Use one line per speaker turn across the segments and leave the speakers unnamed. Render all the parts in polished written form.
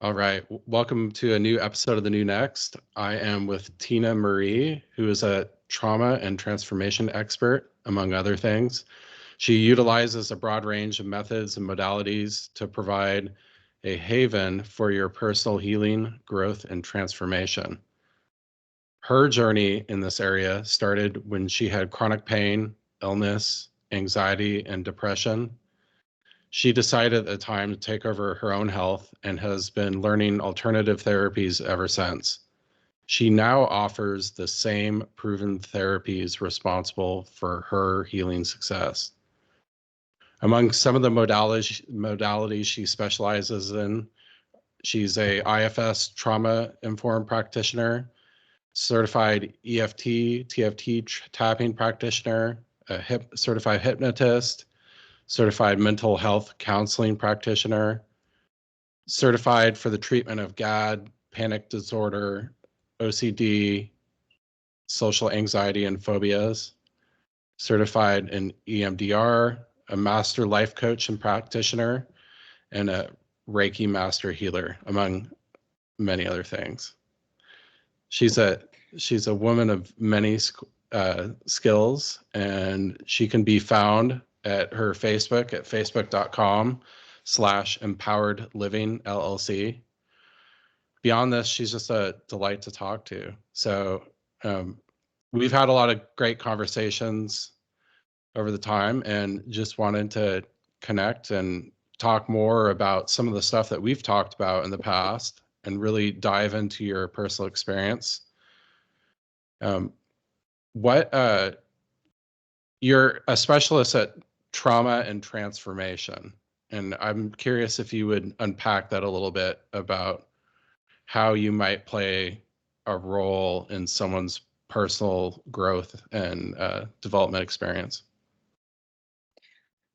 All right. Welcome to a new episode of The New Next. I am with Tina Marie, who is a trauma and transformation expert, among other things. She utilizes a broad range of methods and modalities to provide a haven for your personal healing, growth, and transformation. Her journey in this area started when she had chronic pain, illness, anxiety, and depression. She decided at the time to take over her own health and has been learning alternative therapies ever since. She now offers the same proven therapies responsible for her healing success. Among some of the modalities she specializes in, she's a IFS trauma-informed practitioner, certified EFT, TFT tapping practitioner, a certified hypnotist, certified mental health counseling practitioner, certified for the treatment of GAD, panic disorder, OCD, social anxiety, and phobias, certified in EMDR, a master life coach and practitioner, and a Reiki master healer, among many other things. She's a woman of many skills, and she can be found at her Facebook at facebook.com/empowered living LLC. Beyond this, she's just a delight to talk to. So we've had a lot of great conversations over the time and just wanted to connect and talk more about some of the stuff that we've talked about in the past and really dive into your personal experience. You're a specialist at trauma and transformation, and I'm curious if you would unpack that a little bit about how you might play a role in someone's personal growth and development experience.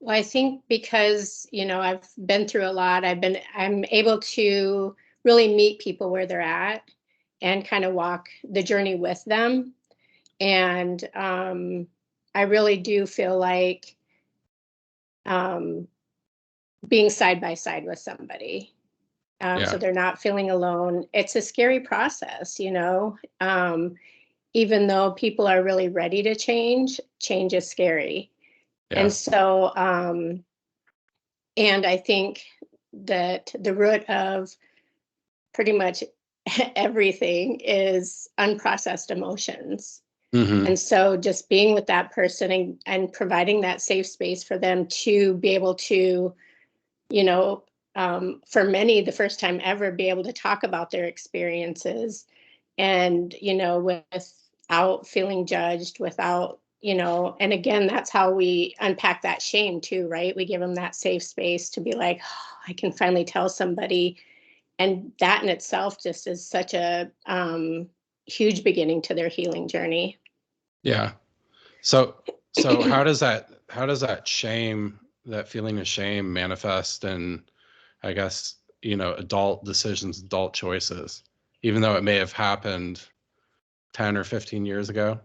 Well, I think because, I've been through a lot, I'm able to really meet people where they're at and kind of walk the journey with them. And I really do feel like being side by side with somebody. So they're not feeling alone. It's a scary process, even though people are really ready to change is scary. Yeah. And so, and I think that the root of pretty much everything is unprocessed emotions. Mm-hmm. And so just being with that person and providing that safe space for them to be able to, for many, the first time ever, be able to talk about their experiences and, without feeling judged, without, and again, that's how we unpack that shame too, right? We give them that safe space to be like, oh, I can finally tell somebody. And that in itself just is such a huge beginning to their healing journey.
Yeah. So how does that shame, that feeling of shame manifest in, I guess, adult decisions, adult choices, even though it may have happened 10 or 15 years ago?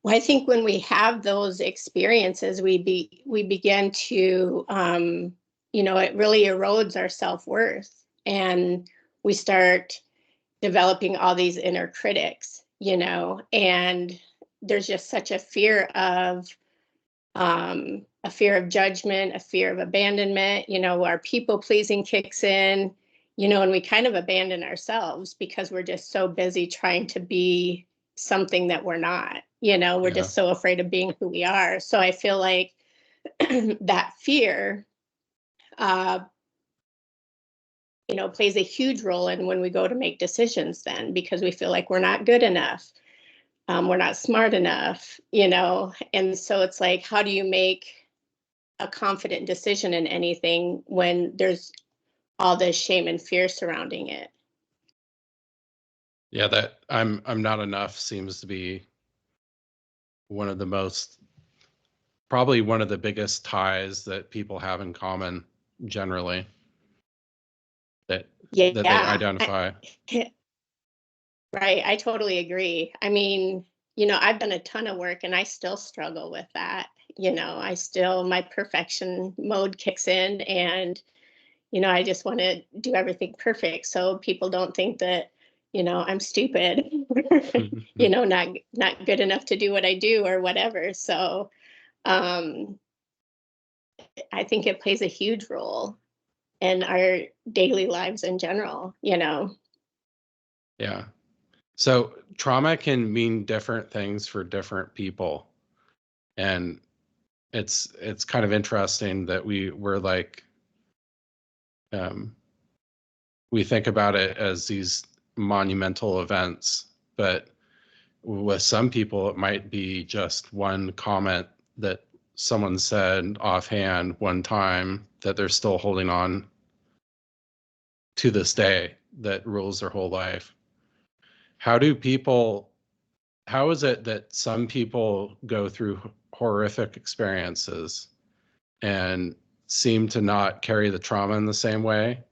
Well, I think when we have those experiences, we begin to, it really erodes our self-worth, and we start developing all these inner critics, and there's just such a fear of judgment, a fear of abandonment, our people pleasing kicks in, and we kind of abandon ourselves because we're just so busy trying to be something that we're not, we're just so afraid of being who we are. So I feel like that fear, plays a huge role in when we go to make decisions then, because we feel like we're not good enough. We're not smart enough, and so it's like, how do you make a confident decision in anything when there's all this shame and fear surrounding it?
Yeah, that I'm not enough seems to be probably one of the biggest ties that people have in common generally that they identify.
Right. I totally agree. I mean, I've done a ton of work and I still struggle with that. My perfection mode kicks in, and, I just want to do everything perfect so people don't think that, I'm stupid, not good enough to do what I do or whatever. So um, I think it plays a huge role in our daily lives in general.
Yeah. So trauma can mean different things for different people. And it's kind of interesting that we're like, we think about it as these monumental events, but with some people, it might be just one comment that someone said offhand one time that they're still holding on to this day that rules their whole life. How is it that some people go through horrific experiences and seem to not carry the trauma in the same way?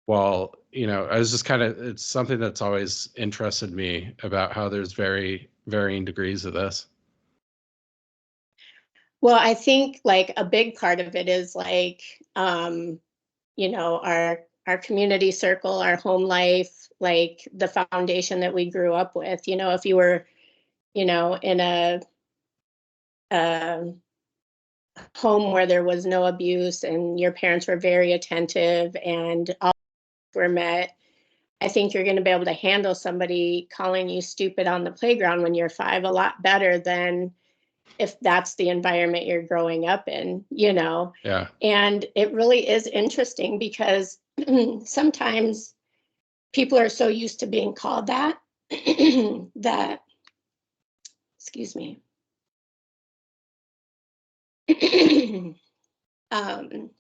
Well, I was just it's something that's always interested me about how there's very varying degrees of this.
Well, I think like a big part of it is like, our community circle, our home life, like the foundation that we grew up with. If you were, in a home where there was no abuse and your parents were very attentive and all were met, I think you're going to be able to handle somebody calling you stupid on the playground when you're 5 a lot better than if that's the environment you're growing up in.
Yeah.
And it really is interesting because sometimes people are so used to being called that that, excuse me, um,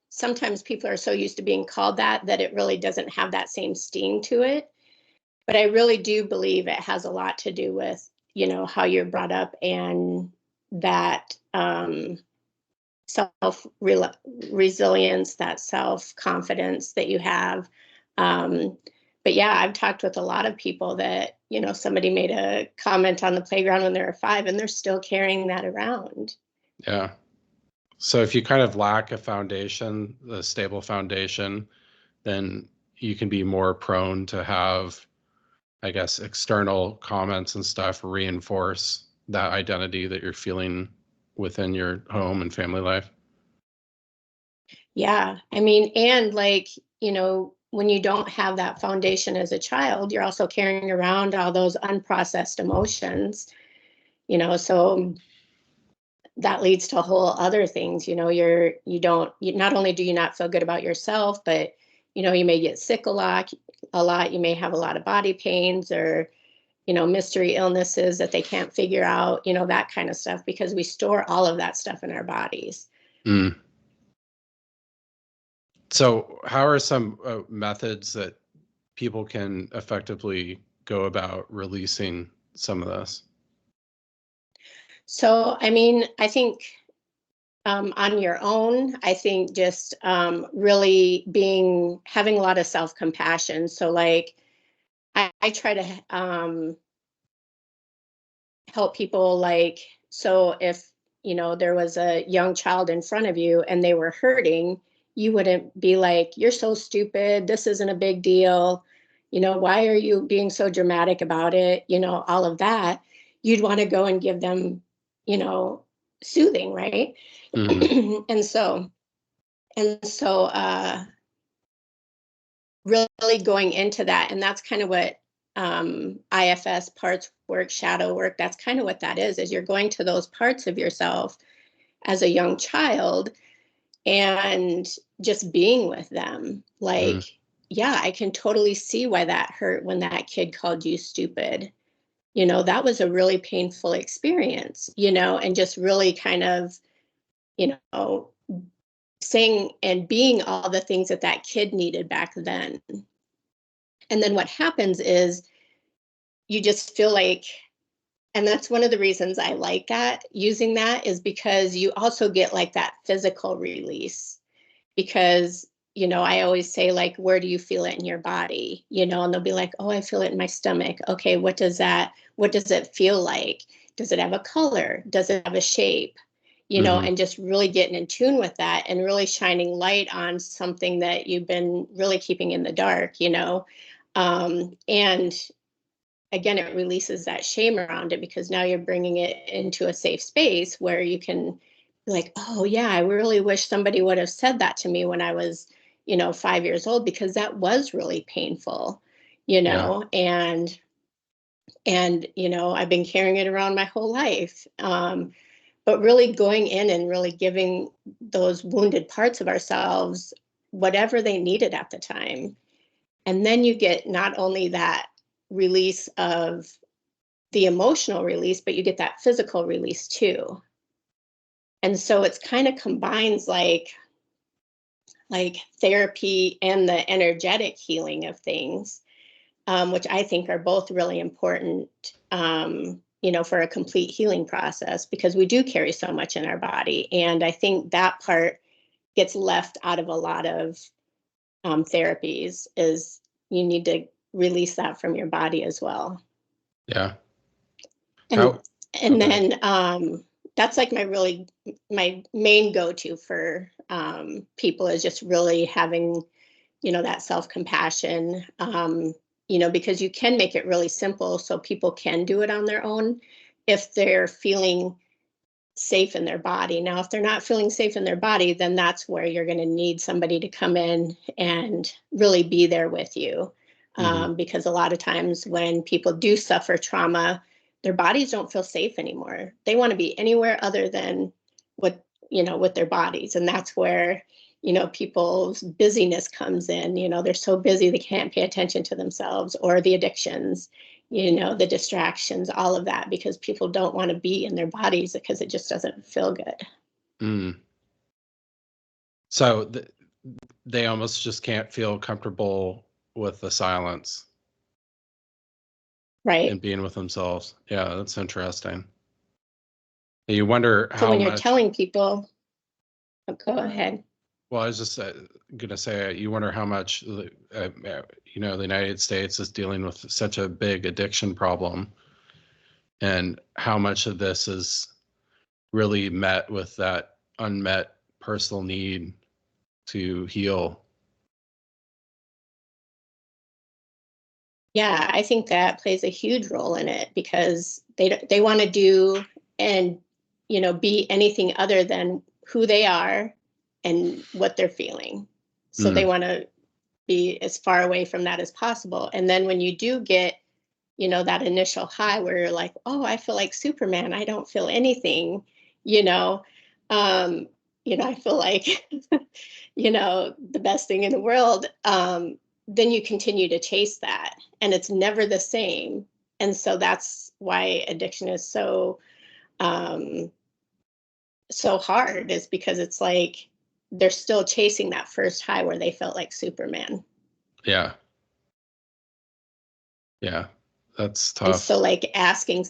sometimes people are so used to being called that it really doesn't have that same sting to it. But I really do believe it has a lot to do with, how you're brought up and that self resilience, that self confidence that you have. But yeah, I've talked with a lot of people that, somebody made a comment on the playground when they were 5 and they're still carrying that around.
Yeah. So if you kind of lack a foundation, a stable foundation, then you can be more prone to have, I guess, external comments and stuff reinforce that identity that you're feeling within your home and family life.
Yeah. I mean, and like, when you don't have that foundation as a child, you're also carrying around all those unprocessed emotions, so that leads to whole other things. Not only do you not feel good about yourself, but, you may get sick a lot. You may have a lot of body pains or, mystery illnesses that they can't figure out, that kind of stuff, because we store all of that stuff in our bodies.
Mm. So how are some methods that people can effectively go about releasing some of this?
So, I mean, I think on your own, I think just really having a lot of self-compassion. So like I try to help people, like, so if, there was a young child in front of you and they were hurting, you wouldn't be like, you're so stupid, this isn't a big deal, why are you being so dramatic about it, all of that. You'd want to go and give them, soothing, right?
Mm-hmm.
and so really going into that, and that's kind of what IFS, parts work, shadow work, that's kind of what that is you're going to those parts of yourself as a young child and just being with them.
Mm-hmm.
Like, yeah, I can totally see why that hurt when that kid called you stupid. That was a really painful experience, and just really kind of, you know, saying and being all the things that that kid needed back then. And then what happens is you just feel like, and that's one of the reasons I like that, using that, is because you also get like that physical release. Because, I always say, like, where do you feel it in your body? And they'll be like, oh, I feel it in my stomach. Okay, what does it feel like? Does it have a color? Does it have a shape? you know,
Mm-hmm.
and just really getting in tune with that and really shining light on something that you've been really keeping in the dark, you know. And again, it releases that shame around it, because now you're bringing it into a safe space where you can be like, oh yeah, I really wish somebody would have said that to me when I was, you know, 5 years old, because that was really painful, you
Yeah.
know. And you know, I've been carrying it around my whole life. But really going in and really giving those wounded parts of ourselves whatever they needed at the time. And then you get not only that release of the emotional release, but you get that physical release too. And so it's kind of combines like therapy and the energetic healing of things, which I think are both really important, you know, for a complete healing process, because we do carry so much in our body. And I think that part gets left out of a lot of therapies, is you need to release that from your body as well.
Yeah.
And
How?
and
Okay.
then that's like my main go-to for people, is just really having, you know, that self-compassion, you know, because you can make it really simple so people can do it on their own if they're feeling safe in their body. Now, if they're not feeling safe in their body, then that's where you're going to need somebody to come in and really be there with you.
Mm-hmm.
Because a lot of times when people do suffer trauma, their bodies don't feel safe anymore. They want to be anywhere other than what, you know, with their bodies. And that's where, you know, people's busyness comes in. You know, they're so busy they can't pay attention to themselves, or the addictions, you know, the distractions, all of that, because people don't want to be in their bodies because it just doesn't feel good.
Mm. So they almost just can't feel comfortable with the silence
Right.
and being with themselves. Yeah, that's interesting. And you wonder
So
how
when you're
much.
telling people, oh, go ahead.
Well, I was just gonna say, you wonder how much you know, the United States is dealing with such a big addiction problem, and how much of this is really met with that unmet personal need to heal.
Yeah, I think that plays a huge role in it, because they want to do and, you know, be anything other than who they are and what they're feeling. So they
Mm,
want to be as far away from that as possible. And then when you do get, you know, that initial high where you're like, oh, I feel like Superman, I don't feel anything, you know, um, you know, I feel like, you know, the best thing in the world. Then you continue to chase that, and it's never the same. And so that's why addiction is um, so hard, is because it's like they're still chasing that first high where they felt like Superman.
yeah, yeah, that's
And
tough.
so like asking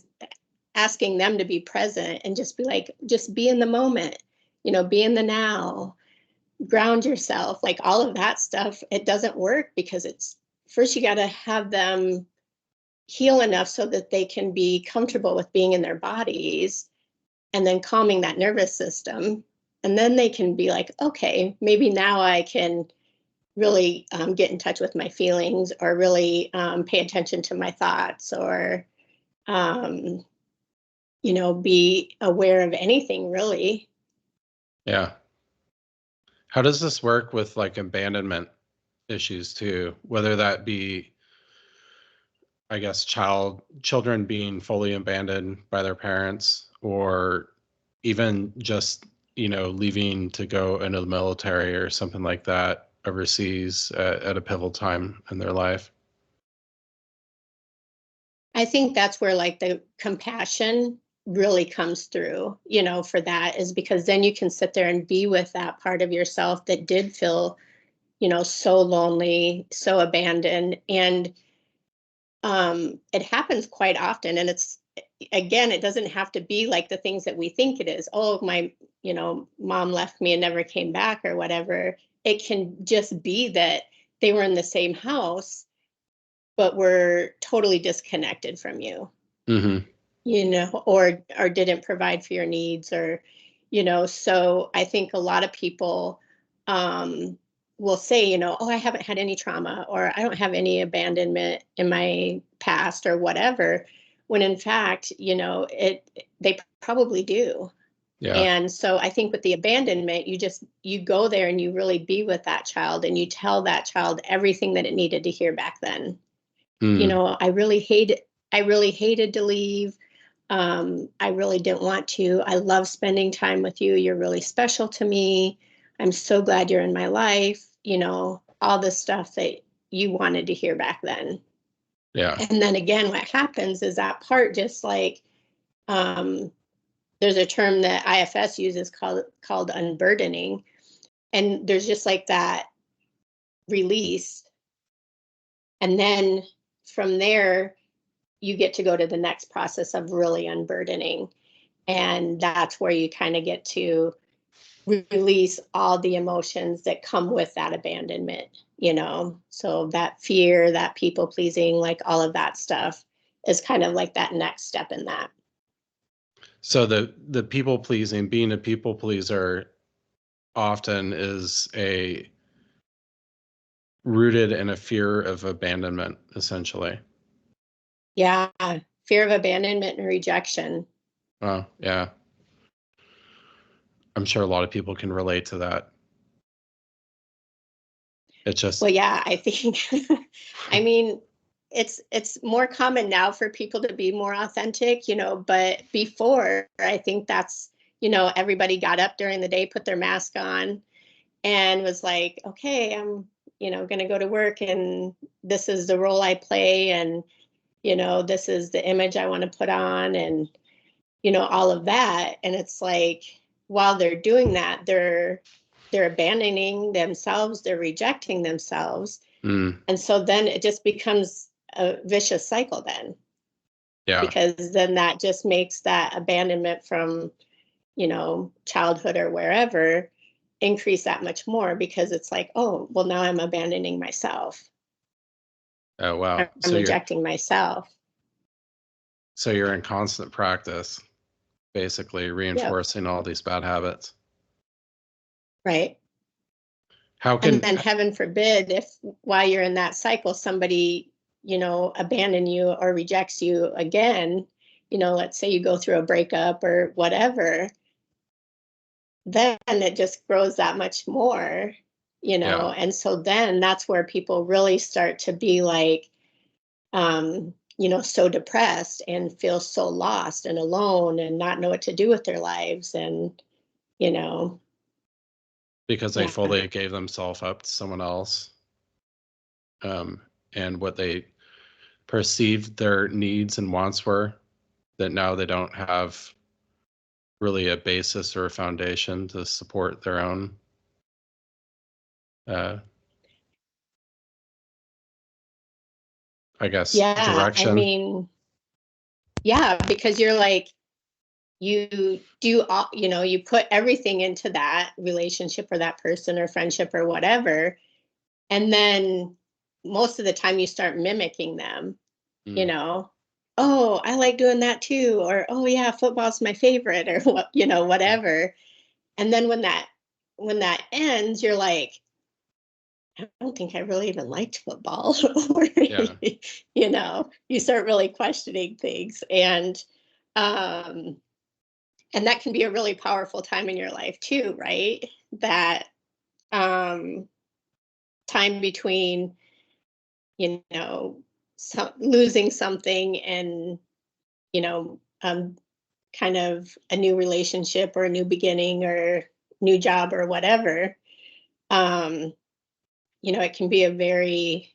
them to be present and just be like, just be in the moment, you know, be in the now, ground yourself, like all of that stuff. It doesn't work, because it's first you got to have them heal enough so that they can be comfortable with being in their bodies, and then calming that nervous system. And then they can be like, okay, maybe now I can really get in touch with my feelings, or really pay attention to my thoughts, or um, you know, be aware of anything really.
Yeah. How does this work with like abandonment issues too? Whether that be, I guess, children being fully abandoned by their parents, or even just, you know, leaving to go into the military or something like that overseas at a pivotal time in their life.
I think that's where like the compassion really comes through, you know, for that, is because then you can sit there and be with that part of yourself that did feel, you know, so lonely, so abandoned. And it happens quite often. And it's, again, it doesn't have to be like the things that we think it is. Oh, my, you know, mom left me and never came back, or whatever. It can just be that they were in the same house, but were totally disconnected from you,
Mm-hmm.
you know, or didn't provide for your needs, or, So I think a lot of people will say, oh, I haven't had any trauma, or I don't have any abandonment in my past or whatever, when in fact, they probably do.
Yeah.
And so I think with the abandonment, you go there and you really be with that child, and you tell that child everything that it needed to hear back then. I really hated to leave. I really didn't want to. I love spending time with you. You're really special to me. I'm so glad you're in my life. All the stuff that you wanted to hear back then.
Yeah.
And then again, what happens is that part just like, there's a term that IFS uses called unburdening. And there's just like that release. And then from there, you get to go to the next process of really unburdening. And that's where you kind of get to release all the emotions that come with that abandonment, So that fear, that people pleasing, like all of that stuff is kind of like that next step in that.
So the people pleasing, being a people pleaser often is rooted in a fear of abandonment, essentially.
Yeah. Fear of abandonment and rejection.
Oh, yeah. I'm sure a lot of people can relate to that. It's just,
well, yeah, I think, I mean, it's more common now for people to be more authentic, but before, I think that's, everybody got up during the day, put their mask on, and was like, okay, I'm, going to go to work, and this is the role I play, and, this is the image I want to put on, and, all of that. And it's like, while they're doing that, they're abandoning themselves, they're rejecting themselves. And so then it just becomes a vicious cycle then.
Yeah.
Because then that just makes that abandonment from, childhood or wherever increase that much more, because it's like, oh, well, now I'm abandoning myself.
Oh, wow.
I'm rejecting myself.
So you're in constant practice, basically reinforcing all these bad habits.
Right. And then heaven forbid, if while you're in that cycle, somebody, abandon you or rejects you again, let's say you go through a breakup or whatever, then it just grows that much more, and so then that's where people really start to be like, so depressed and feel so lost and alone and not know what to do with their lives. And,
because they fully gave themselves up to someone else, and what they perceived their needs and wants were, that now they don't have really a basis or a foundation to support their own I guess direction.
I mean, because you're like, you do all, you put everything into that relationship or that person or friendship or whatever, and then most of the time you start mimicking them. Oh, I like doing that too, or oh yeah, football's my favorite, or what, whatever. And then when that ends, you're like, I don't think I really even liked football. Or, you start really questioning things. And that can be a really powerful time in your life too, right? That time between, losing something and, kind of a new relationship or a new beginning or new job or whatever. It can be a very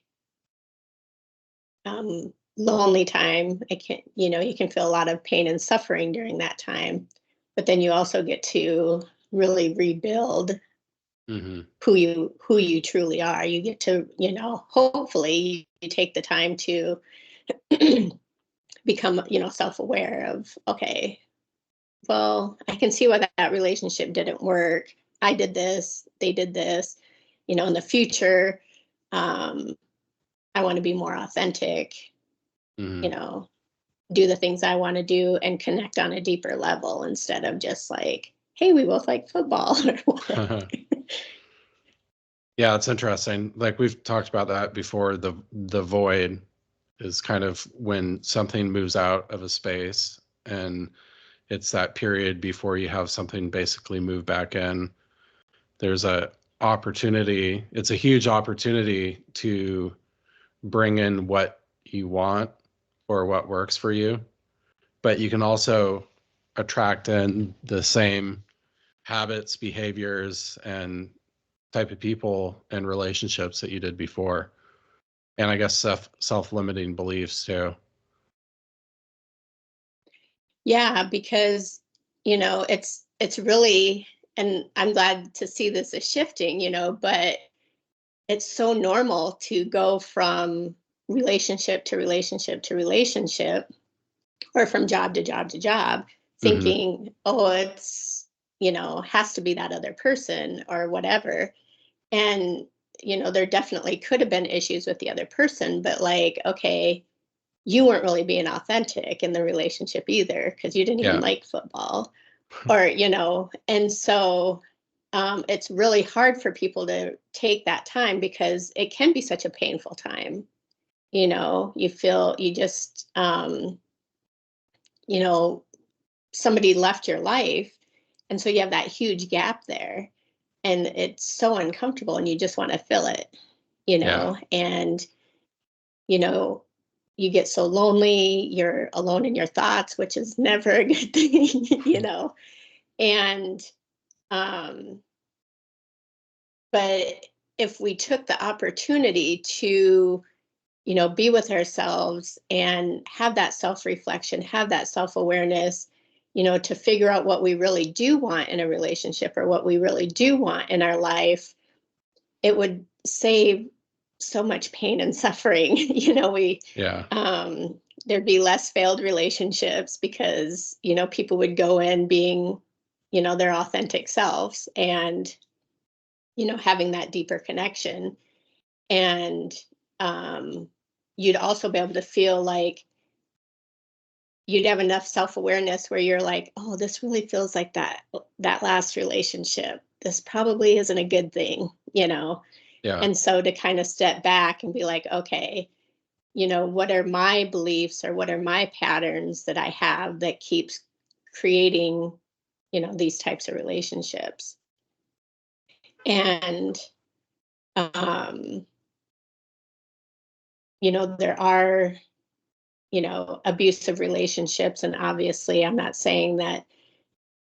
lonely time. It can, you can feel a lot of pain and suffering during that time, but then you also get to really rebuild who you truly are. You get to, hopefully you take the time to become, self-aware of, okay, well, I can see why that relationship didn't work. I did this, they did this, in the future, I want to be more authentic, do the things I want to do and connect on a deeper level instead of just like hey, we both like football or whatever.
Yeah, it's interesting. Like we've talked about that before. The void is kind of when something moves out of a space, and it's that period before you have something basically move back in. There's a opportunity. It's a huge opportunity to bring in what you want or what works for you, but you can also attract in the same habits, behaviors, and type of people and relationships that you did before. And I guess self-limiting beliefs too.
Yeah, because, it's really, and I'm glad to see this is shifting, but it's so normal to go from relationship to relationship to relationship, or from job to job to job,
Hmm.
thinking, oh, it's, has to be that other person or whatever. And, there definitely could have been issues with the other person, but like, okay, you weren't really being authentic in the relationship either, because you didn't even
Yeah.
like football, or, and so it's really hard for people to take that time, because it can be such a painful time. You feel you just, you know, somebody left your life. And so you have that huge gap there, and it's so uncomfortable, and you just want to fill it,
Yeah.
and, you know, you get so lonely, you're alone in your thoughts, which is never a good thing, and, um, but if we took the opportunity to, be with ourselves and have that self reflection, have that self awareness, to figure out what we really do want in a relationship, or what we really do want in our life, it would save so much pain and suffering.
Yeah.
There'd be less failed relationships, because, people would go in being, their authentic selves, and, having that deeper connection. And um, you'd also be able to feel like you'd have enough self-awareness where you're like, oh, this really feels like that last relationship, this probably isn't a good thing.
Yeah.
And so to kind of step back and be like, okay, what are my beliefs, or what are my patterns that I have that keeps creating, these types of relationships. And um there are, abusive relationships, and obviously I'm not saying that,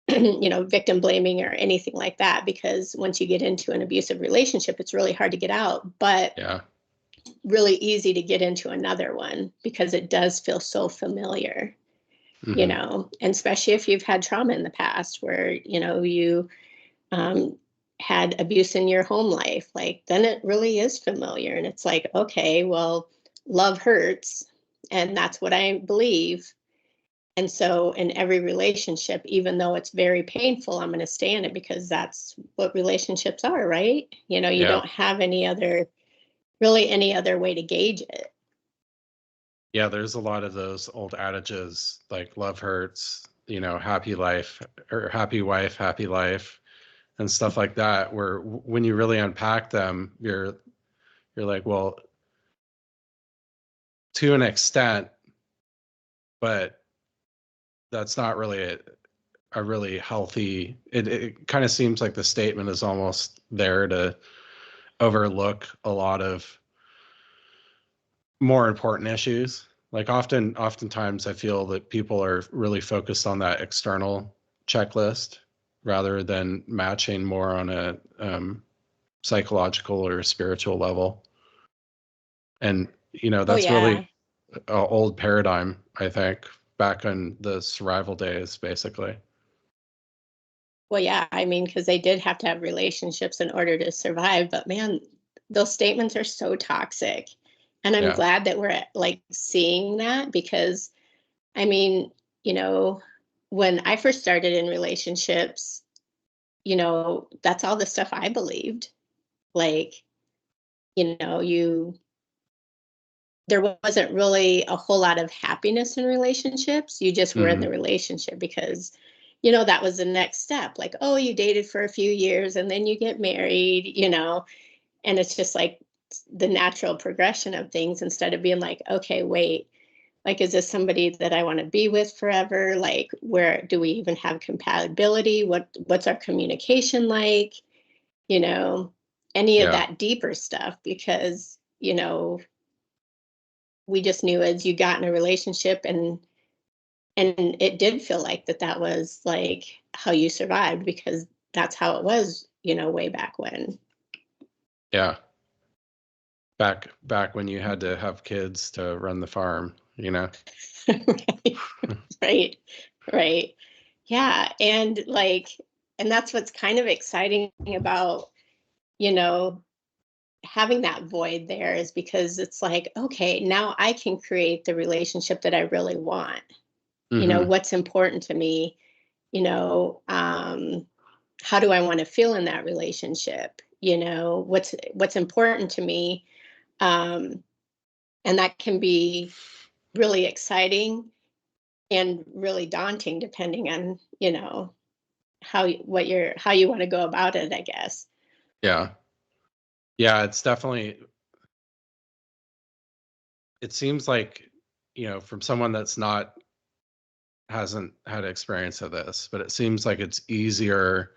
victim blaming or anything like that, because once you get into an abusive relationship, it's really hard to get out, but
Yeah.
really easy to get into another one, because it does feel so familiar,
Hmm.
and especially if you've had trauma in the past, where, you um, had abuse in your home life, like, then it really is familiar. And it's like, okay, well, love hurts. And that's what I believe. And so in every relationship, even though it's very painful, I'm going to stay in it, because that's what relationships are, right? You
Yeah.
don't have any other way to gauge it.
Yeah. There's a lot of those old adages like love hurts, happy life or happy wife, happy life, and stuff like that, where when you really unpack them, you're like, well, to an extent, but that's not really a really healthy. It kind of seems like the statement is almost there to overlook a lot of more important issues. Like oftentimes I feel that people are really focused on that external checklist rather than matching more on a psychological or spiritual level. And
Oh,
that's really
yeah.
an old paradigm, I think, back in the survival days, basically.
Well, yeah. I mean, because they did have to have relationships in order to survive. But man, those statements are so toxic. And I'm
Yeah.
glad that we're like seeing that, because I mean, you know, when I first started in relationships, that's all the stuff I believed. Like, you there wasn't really a whole lot of happiness in relationships. You just were in
Hmm.
the relationship because, that was the next step. Like, oh, you dated for a few years and then you get married, and it's just like the natural progression of things, instead of being like, okay, wait, like, is this somebody that I want to be with forever? Like, where do we even have compatibility? What's our communication like? Any of
Yeah.
that deeper stuff, because, we just knew as you got in a relationship, and it did feel like that was like how you survived, because that's how it was, way back when.
Yeah. Back when you had to have kids to run the farm,
Right. Right. Right. Yeah. And that's what's kind of exciting about, you know, having that void there, is because it's like, okay, now I can create the relationship that I really want.
Hmm.
What's important to me, you know, um, how do I want to feel in that relationship? What's important to me. Um, and that can be really exciting and really daunting, depending on, how you want to go about it, I guess.
Yeah. Yeah, it's definitely, it seems like, from someone that's not hasn't had experience of this, but it seems like it's easier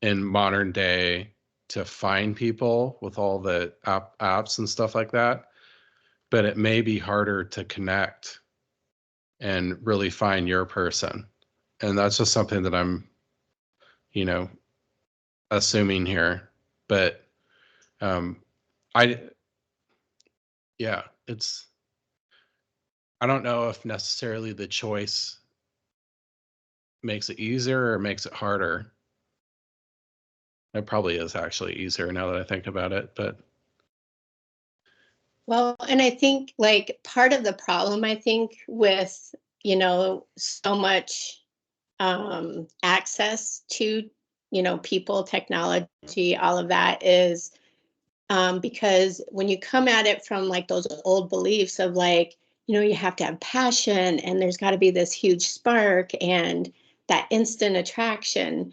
in modern day to find people with all the apps and stuff like that, but it may be harder to connect and really find your person. And that's just something that I'm, you know, assuming here. But um I yeah, I don't know if necessarily the choice makes it easier or makes it harder. It probably is actually easier now that I think about it, but
Well, and I think, like, part of the problem, I think, with, so much access to, people, technology, all of that, is because when you come at it from like those old beliefs of, like, you have to have passion, and there's got to be this huge spark and that instant attraction.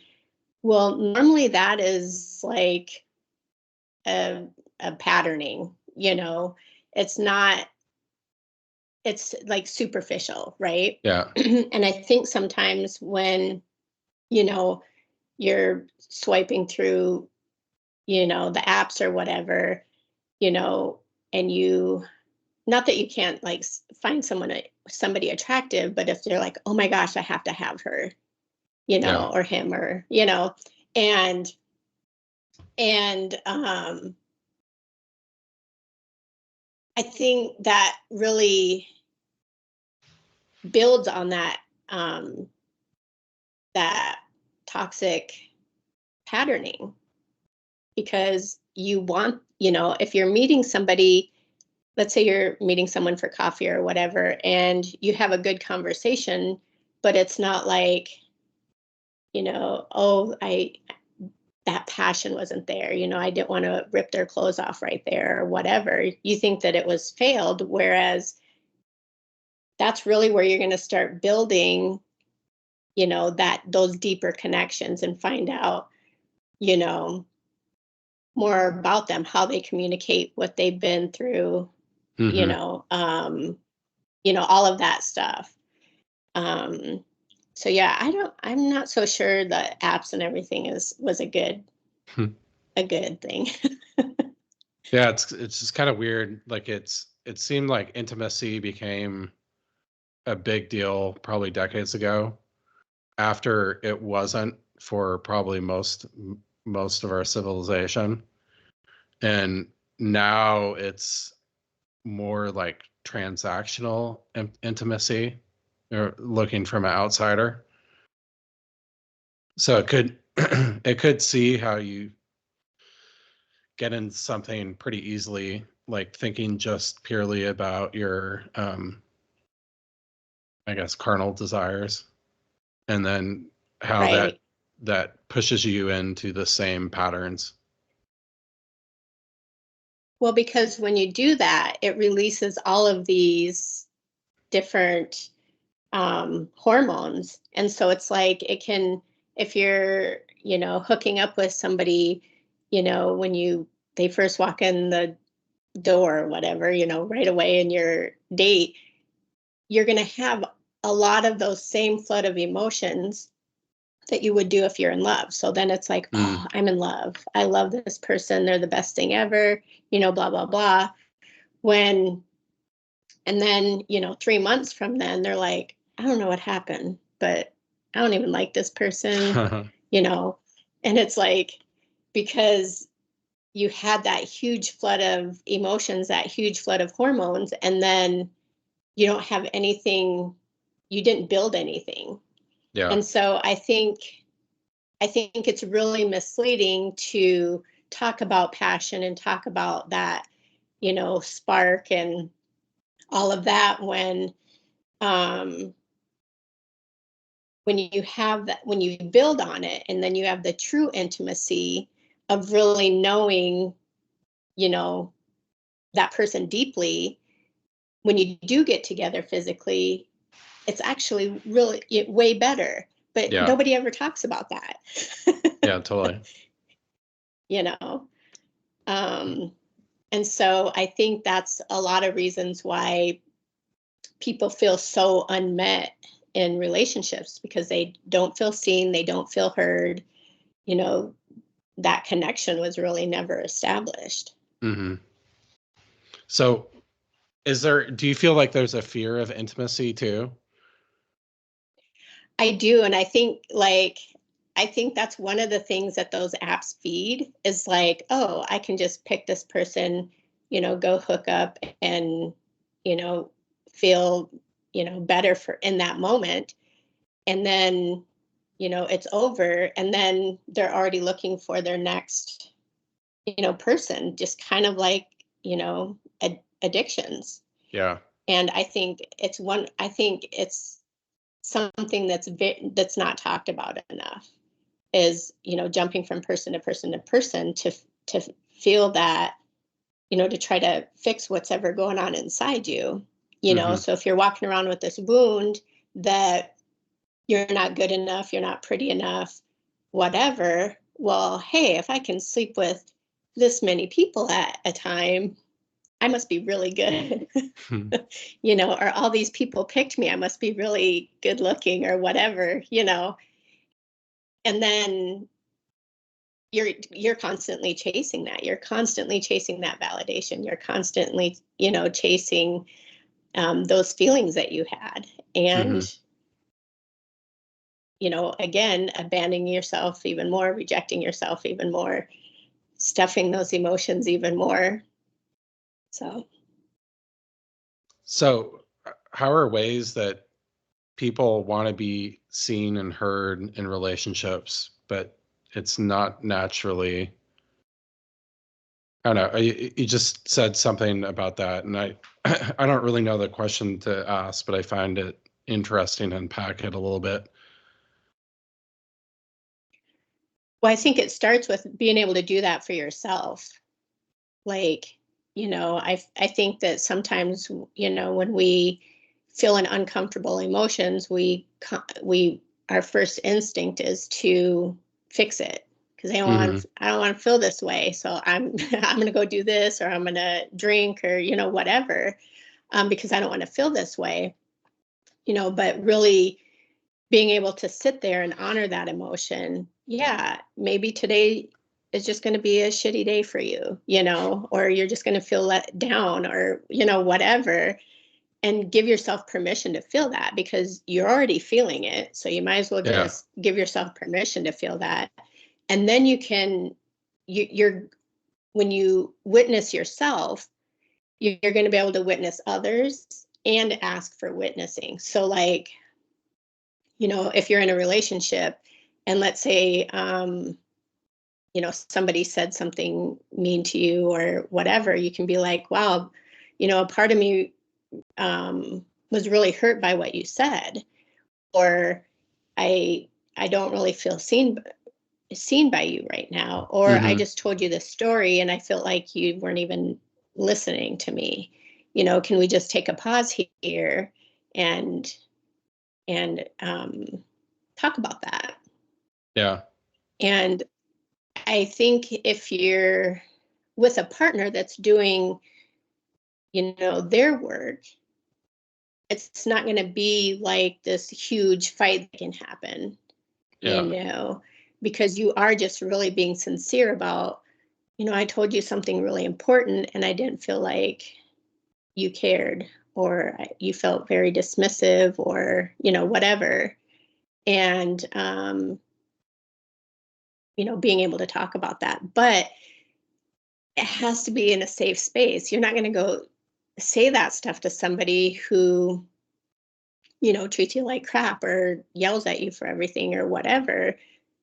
Well, normally that is like a, a patterning, it's not, it's like superficial, right?
yeah.
And I think sometimes when, you know, you're swiping through, the apps or whatever, you know, and you, not that you can't like find somebody attractive, but if they're like, oh my gosh, I have to have her,
Yeah.
or him, or, and, and I think that really builds on um, that toxic patterning, because you want, if you're meeting somebody, let's say you're meeting someone for coffee or whatever, and you have a good conversation, but it's not like, oh, that passion wasn't there. I didn't want to rip their clothes off right there or whatever. You think that it was failed, whereas that's really where you're going to start building, that those deeper connections, and find out, you know, more about them, how they communicate, what they've been through, you
Hmm.
know, um, all of that stuff. Um, so yeah, I'm not so sure that apps and everything was a good thing.
Yeah, it's just kind of weird. Like it seemed like intimacy became a big deal probably decades ago, after it wasn't for probably most of our civilization. And now it's more like transactional intimacy, or looking from an outsider. So it could it could see how you get in something pretty easily, like thinking just purely about your I guess carnal desires, and then how
Right.
that pushes you into the same patterns.
Well, because when you do that, it releases all of these different hormones. And so it's like, it can, if you're, hooking up with somebody, when they first walk in the door or whatever, right away in your date, you're going to have a lot of those same flood of emotions that you would do if you're in love. So then it's like, oh, I'm in love. I love this person. They're the best thing ever, blah, blah, blah. And then, 3 months from then, they're like, I don't know what happened, but I don't even like this person, and it's like, because you had that huge flood of emotions, that huge flood of hormones, and then you don't have anything, you didn't build anything.
Yeah.
And so I think it's really misleading to talk about passion and talk about that, spark and all of that when you have that, when you build on it, and then you have the true intimacy of really knowing, that person deeply. When you do get together physically, it's actually really way better, but nobody ever talks about that.
Yeah, totally.
And so I think that's a lot of reasons why people feel so unmet in relationships, because they don't feel seen, they don't feel heard. That connection was really never established.
So do you feel like there's a fear of intimacy too?
I do. And I think that's one of the things that those apps feed, is like, oh, I can just pick this person, go hook up and, feel, better for in that moment. And then, it's over. And then they're already looking for their next, person, just kind of like, addictions.
Yeah.
And I think it's something that's not talked about enough, is, jumping from person to person to person to feel that, to try to fix what's ever going on inside you. So if you're walking around with this wound that you're not good enough, you're not pretty enough, whatever, well, hey, if I can sleep with this many people at a time, I must be really good. Or all these people picked me, I must be really good looking or whatever, and then you're constantly chasing that. You're constantly chasing that validation. You're constantly, chasing those feelings that you had. And, again, abandoning yourself even more, rejecting yourself even more, stuffing those emotions even more.
So how are ways that people want to be seen and heard in relationships, but it's not naturally, I don't know, you just said something about that, and I I don't really know the question to ask, but I find it interesting to unpack it a little bit.
Well, I think it starts with being able to do that for yourself. Like, I think that sometimes, when we feel an uncomfortable emotions, our first instinct is to fix it, because I don't want to feel this way. So I'm I'm going to go do this, or I'm going to drink, or, whatever, because I don't want to feel this way, but really being able to sit there and honor that emotion. Yeah, maybe today is just going to be a shitty day for you, or you're just going to feel let down, or, whatever. And give yourself permission to feel that, because you're already feeling it. So you might as well just give yourself permission to feel that. And then you're, when you witness yourself, you're going to be able to witness others and ask for witnessing. So like, if you're in a relationship and let's say, somebody said something mean to you or whatever, you can be like, wow, a part of me was really hurt by what you said, or I don't really feel seen by you right now, or I just told you this story and I felt like you weren't even listening to me. Can we just take a pause here and talk about that.
Yeah.
And I think if you're with a partner that's doing, their work, it's not going to be like this huge fight that can happen, because you are just really being sincere about, I told you something really important and I didn't feel like you cared, or you felt very dismissive, or, whatever. And, being able to talk about that. But it has to be in a safe space. You're not going to go say that stuff to somebody who, treats you like crap or yells at you for everything or whatever.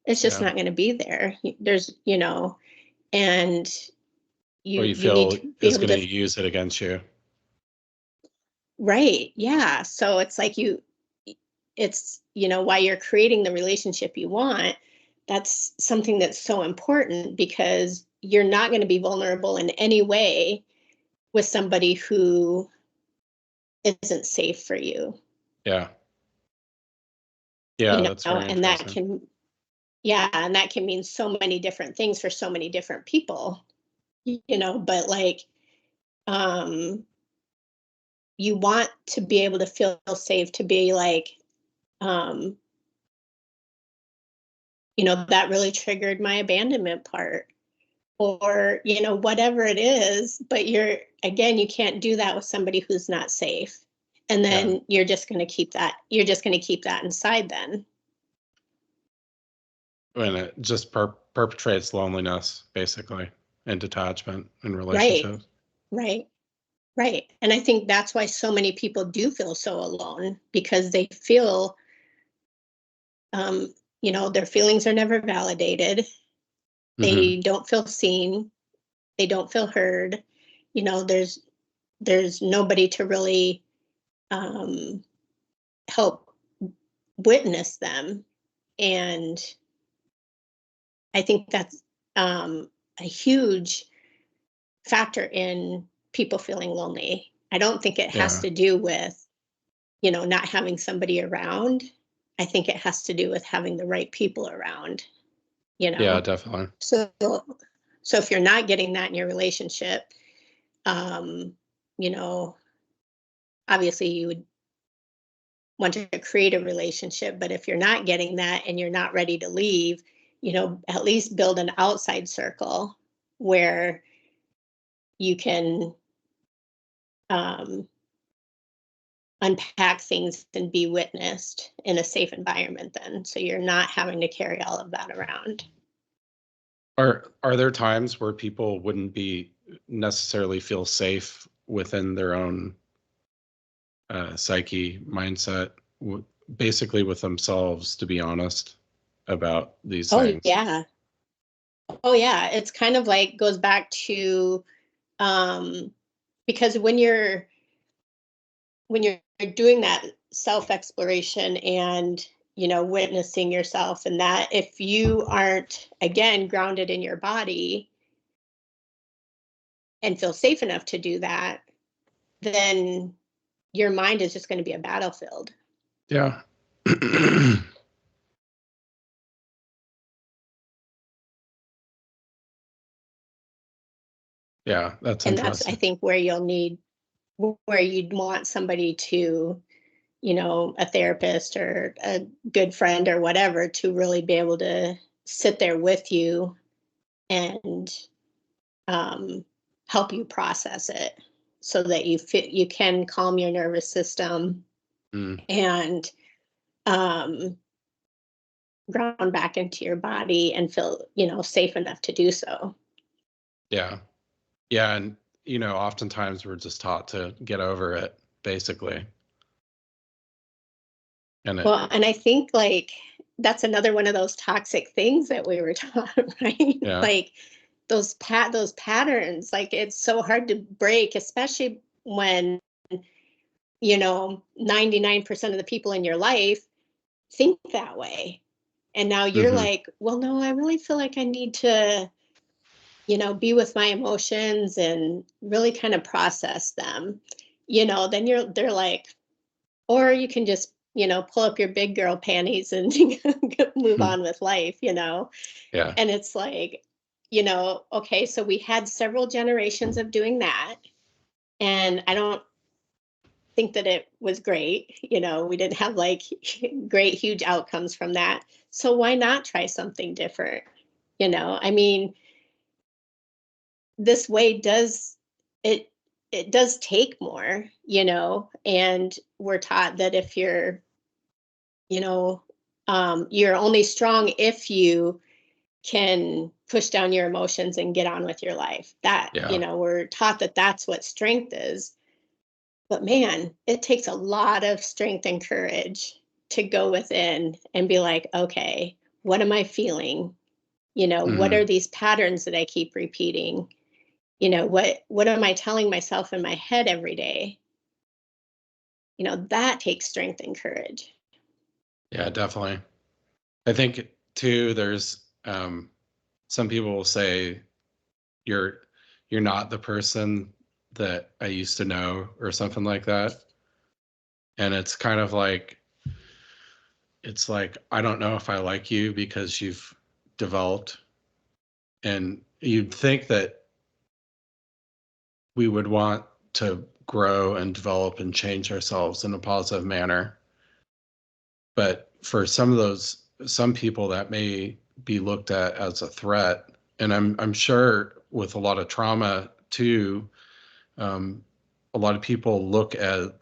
It's just not going to be there. There's, and
Or you
you need
feel
to be
is
able
going to
to,
use it against you.
right. Yeah. So it's like it's, while you're creating the relationship you want, that's something that's so important, because you're not going to be vulnerable in any way with somebody who isn't safe for you.
Yeah. Yeah, that's very
And that
interesting.
can mean so many different things for so many different people, but like, you want to be able to feel safe, to be like, um, that really triggered my abandonment part, or, whatever it is, but you can't do that with somebody who's not safe. And
Yeah.
then you're just going to keep that inside then.
And it just perpetrates loneliness, basically, and detachment in
Right.
relationships.
Right. Right. And I think that's why so many people do feel so alone, because they feel, their feelings are never validated.
Mm-hmm.
They don't feel seen. They don't feel heard. There's nobody to really, um, help witness them. And I think that's, a huge factor in people feeling lonely. I don't think it has
Yeah.
to do with, not having somebody around. I think it has to do with having the right people around, you
Yeah,
know.
definitely.
So if you're not getting that in your relationship, um, you know, obviously you would want to create a relationship, but if you're not getting that and you're not ready to leave, at least build an outside circle where you can, um, unpack things and be witnessed in a safe environment then, so you're not having to carry all of that around.
Are there times where people wouldn't be necessarily feel safe within their own psyche mindset, basically with themselves, to be honest about these
Oh
things?
yeah. Oh yeah, it's kind of like goes back to, um because when you're doing that self exploration and, witnessing yourself, and that if you aren't, again, grounded in your body and feel safe enough to do that, then your mind is just going to be a battlefield.
Yeah. Yeah, that's
And that's, I
interesting.
think, where you'd want somebody to, a therapist or a good friend or whatever, to really be able to sit there with you and, um, help you process it, so that you can calm your nervous system
Mm,
and, um, ground back into your body and feel, safe enough to do so.
yeah. Yeah, and oftentimes we're just taught to get over it, basically. And
Well, and I think, like, that's another one of those toxic things that we were taught, right?
yeah.
Like those patterns, like it's so hard to break, especially when, 99% of the people in your life think that way. And now you're
Hmm.
like, well, no, I really feel like I need to, be with my emotions and really kind of process them. Then they're like, or you can just pull up your big girl panties and move on with life,
Yeah.
And it's like, okay, so we had several generations of doing that. And I don't think that it was great. We didn't have like great, huge outcomes from that. So why not try something different? I mean, this way it does take more, and we're taught that if you know, you're only strong if you can push down your emotions and get on with your life. That,
Yeah.
we're taught that that's what strength is. But man, it takes a lot of strength and courage to go within and be like, okay, what am I feeling? What are these patterns that I keep repeating? What am I telling myself in my head every day? That takes strength and courage.
Yeah, definitely. I think too, there's some people will say you're you're not the person that I used to know or something like that. And it's kind of like I don't know if I like you because you've developed, and you'd think that we would want to grow and develop and change ourselves in a positive manner. But for some people that may be looked at as a threat. And I'm sure with a lot of trauma too, a lot of people look at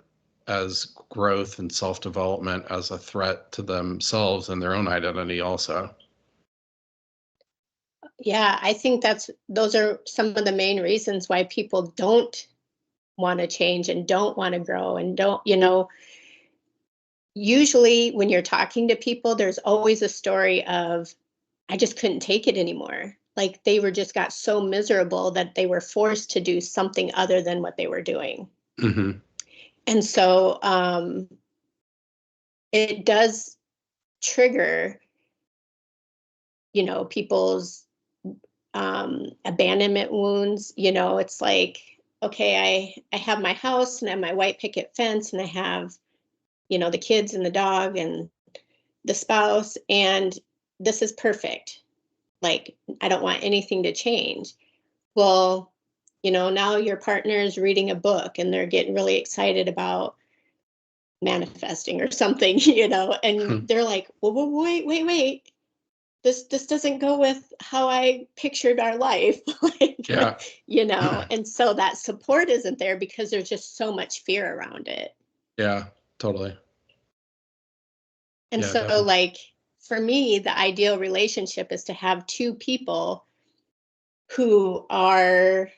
as growth and self-development as a threat to themselves and their own identity also.
Yeah, I think those are some of the main reasons why people don't want to change and don't want to grow and don't, usually when you're talking to people, there's always a story of, I just couldn't take it anymore. Like they got so miserable that they were forced to do something other than what they were doing.
Mm-hmm.
And so it does trigger, people's abandonment wounds. It's like, okay, I have my house and I have my white picket fence and I have, the kids and the dog and the spouse, and this is perfect. Like, I don't want anything to change. Well, now your partner is reading a book and they're getting really excited about manifesting or something, and they're like, well, wait. This doesn't go with how I pictured our life. Like,
Yeah.
and so that support isn't there because there's just so much fear around it.
Yeah, totally.
And
Yeah,
so,
definitely.
like, for me, the ideal relationship is to have two people who are,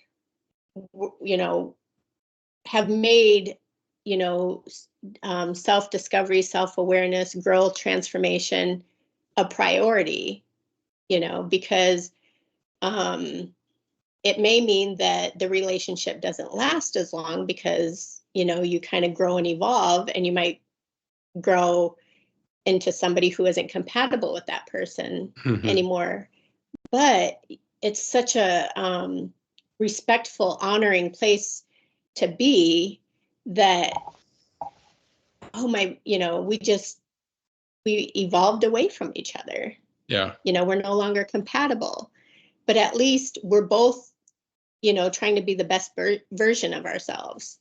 have made, self-discovery, self-awareness, growth, transformation a priority, because um, it may mean that the relationship doesn't last as long because, you kind of grow and evolve, and you might grow into somebody who isn't compatible with that person
Mm-hmm.
anymore. But it's such a respectful, honoring place to be that, oh my, we evolved away from each other.
Yeah.
We're no longer compatible, but at least we're both, trying to be the best version of ourselves.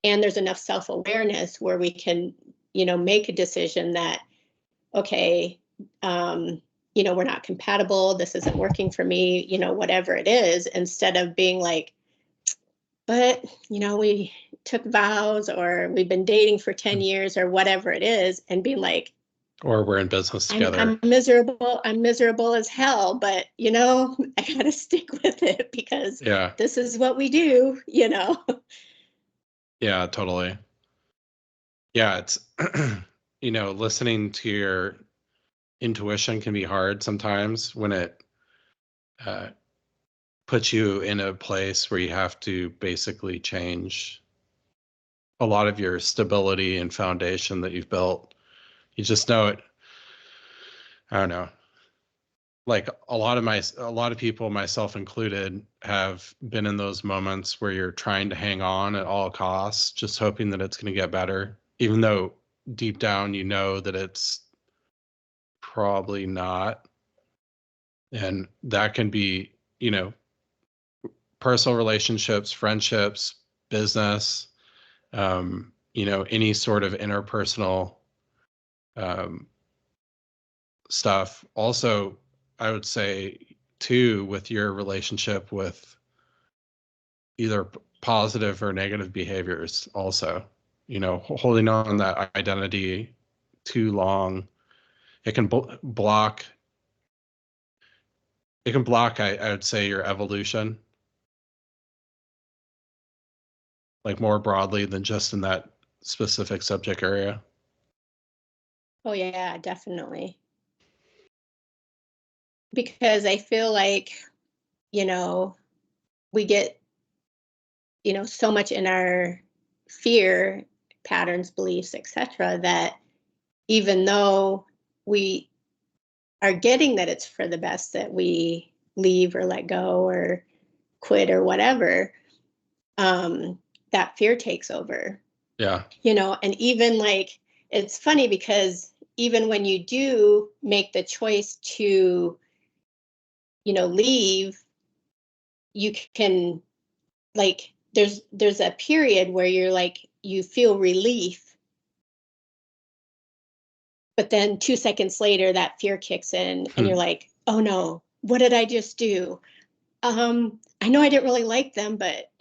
And there's enough self-awareness where we can, make a decision that, okay, we're not compatible. This isn't working for me, whatever it is, instead of being like, but, we took vows or we've been dating for 10 years or whatever it is, and being like,
Or we're in business together.
I'm miserable. I'm miserable as hell, but, I got to stick with it because
Yeah.
this is what we do.
Yeah, totally. Yeah, it's listening to your intuition can be hard sometimes when it uh, puts you in a place where you have to basically change a lot of your stability and foundation that you've built. You just know it. I don't know. Like a lot of people, myself included, have been in those moments where you're trying to hang on at all costs, just hoping that it's going to get better, even though deep down you know that it's probably not. And that can be, personal relationships, friendships, business, any sort of interpersonal um, stuff. Also, I would say too, with your relationship with either positive or negative behaviors also, holding on that identity too long, it can block, I would say, your evolution, like more broadly than just in that specific subject area.
Oh yeah, definitely. Because I feel like, we get, so much in our fear patterns, beliefs, etc., that even though we are getting that it's for the best that we leave or let go or quit or whatever, that fear takes over.
Yeah.
And even like, it's funny because even when you do make the choice to, leave, you can, like, there's a period where you're like, you feel relief, but then 2 seconds later that fear kicks in and you're like, oh no, what did I just do? I know I didn't really like them, but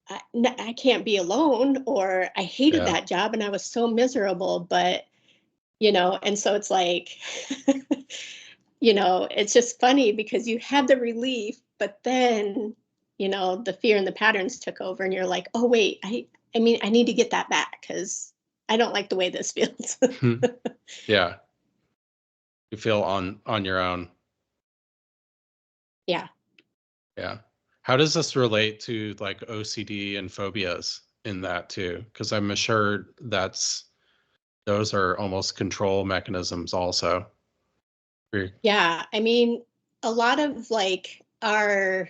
I can't be alone, or I hated
Yeah.
that job and I was so miserable, but and so it's like, it's just funny because you had the relief, but then, the fear and the patterns took over and you're like, oh wait, I mean, I need to get that back because I don't like the way this feels.
Yeah. You feel on your own.
Yeah.
Yeah. How does this relate to like OCD and phobias in that too? Because I'm sure those are almost control mechanisms also.
Yeah. I mean, a lot of like our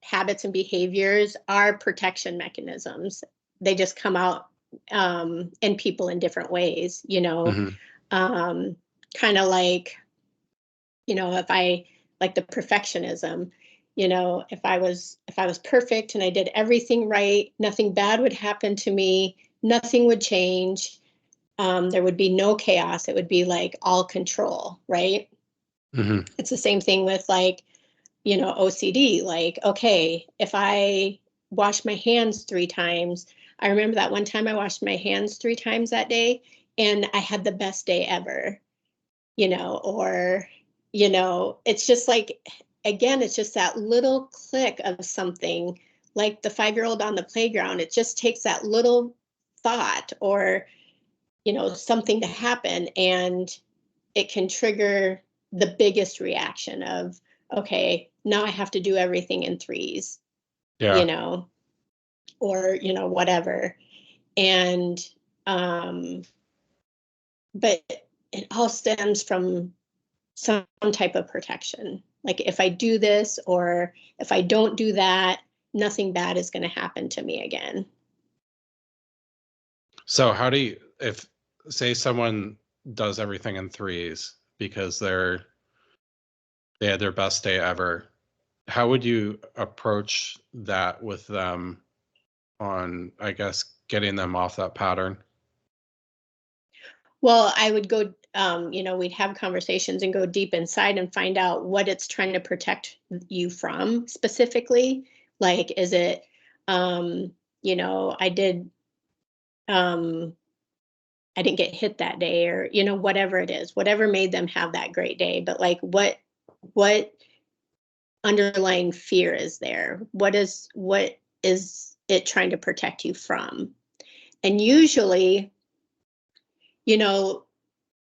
habits and behaviors are protection mechanisms. They just come out in people in different ways,
Mhm.
kind of like, if I like the perfectionism, if I was perfect and I did everything right, nothing bad would happen to me, nothing would change. There would be no chaos. It would be like all control, right?
Mhm.
It's the same thing with like, OCD. Like, okay, if I wash my hands 3 times, I remember that one time I washed my hands 3 times that day and I had the best day ever, or, it's just like, again, it's just that little click of something like the 5-year-old on the playground. It just takes that little thought or, something to happen and it can trigger the biggest reaction of, okay, now I have to do everything in threes,
Yeah.
or, whatever. And, but it all stems from some type of protection. Like if I do this or if I don't do that, nothing bad is going to happen to me again.
So how do you, if say someone does everything in threes because they had their best day ever, how would you approach that with them on, I guess, getting them off that pattern?
Well, I would go, we'd have conversations and go deep inside and find out what it's trying to protect you from specifically. Like, is it, I did, um, I didn't get hit that day, or, whatever it is, whatever made them have that great day. But like, what underlying fear is there? What is it trying to protect you from? And usually, you know,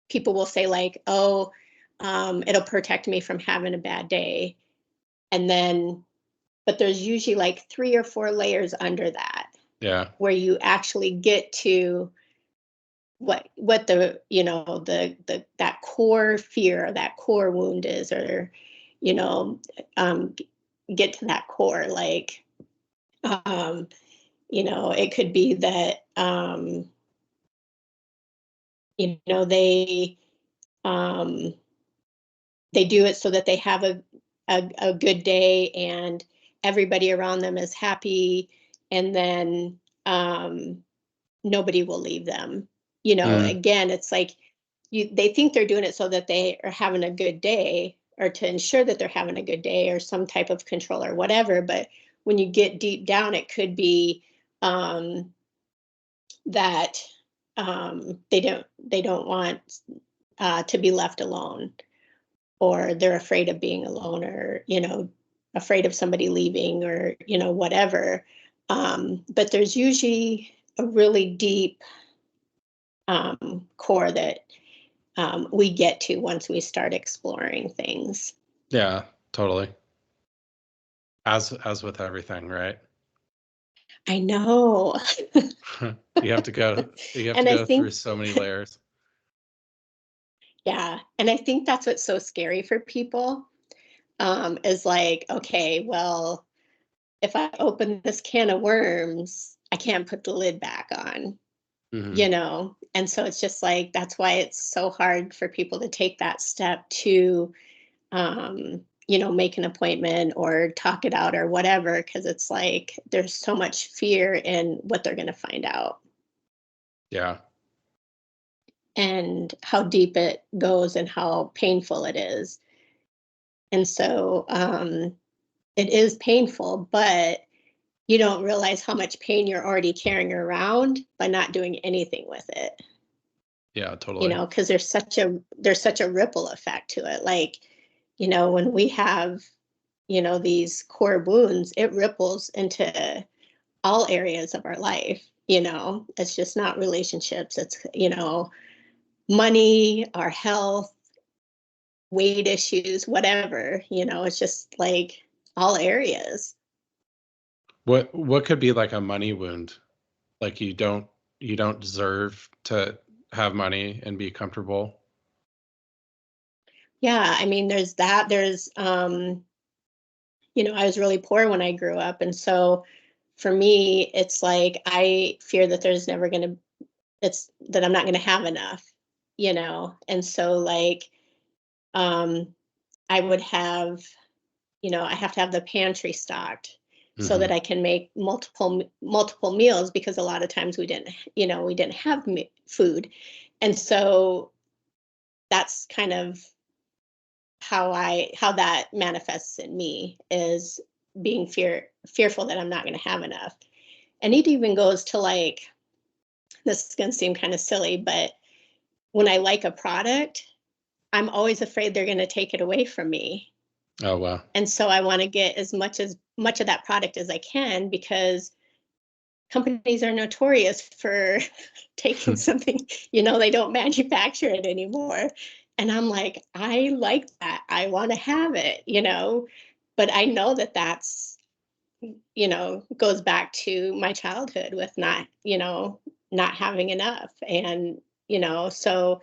people will say like, oh, it'll protect me from having a bad day. And then, but there's usually like 3 or 4 layers under that
Yeah.
where you actually get to what the, that core fear, that core wound is, or, you know, um, get to that core. Like, it could be that, they do it so that they have a good day and everybody around them is happy, and then nobody will leave them. Again, it's like they think they're doing it so that they are having a good day, or to ensure that they're having a good day, or some type of control or whatever. But when you get deep down, it could be that they don't want to be left alone, or they're afraid of being alone, or afraid of somebody leaving, or whatever. But there's usually a really deep core that we get to once we start exploring things.
Yeah, totally. As with everything, right?
I know.
You have to go
And I
through
think,
so many layers.
yeah, and I think that's what's so scary for people, is like, okay, well, if I open this can of worms, I can't put the lid back on. And so it's just like, that's why it's so hard for people to take that step to make an appointment or talk it out or whatever, because it's like there's so much fear in what they're going to find out.
Yeah.
And how deep it goes and how painful it is. And so it is painful, but you don't realize how much pain you're already carrying around by not doing anything with it.
Yeah, totally.
Because there's such a ripple effect to it. Like, when we have, these core wounds, it ripples into all areas of our life. It's just not relationships. It's, money, our health, weight issues, whatever, it's just like all areas.
What could be like a money wound? Like you don't deserve to have money and be comfortable.
Yeah, I mean, there's that. There's I was really poor when I grew up, and so for me, it's like I fear that there's never going to it's that I'm not going to have enough, and so like um I would have, I have to have the pantry stocked so that I can make multiple meals, because a lot of times we didn't have food. And so that's kind of how that manifests in me, is being fearful that I'm not going to have enough. And it even goes to like, this is going to seem kind of silly, but when I like a product, I'm always afraid they're going to take it away from me.
Oh, wow.
And so I want to get as much of that product as I can, because companies are notorious for taking something, they don't manufacture it anymore. And I'm like, I like that. I want to have it, but I know that that's, goes back to my childhood with not having enough. And, so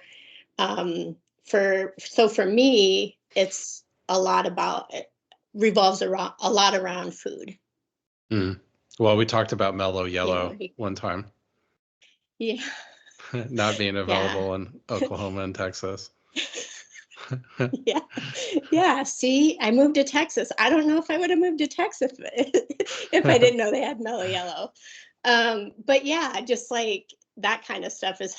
for me, it's a lot about, it revolves around a lot around food.
Well, we talked about mellow
You know,
yellow one time.
yeah,
Not being
yeah,
available in Oklahoma and Texas.
yeah, yeah. See, I moved to Texas. I don't know if I would have moved to Texas if I didn't know they had mellow yellow. But yeah, just like that kind of stuff is,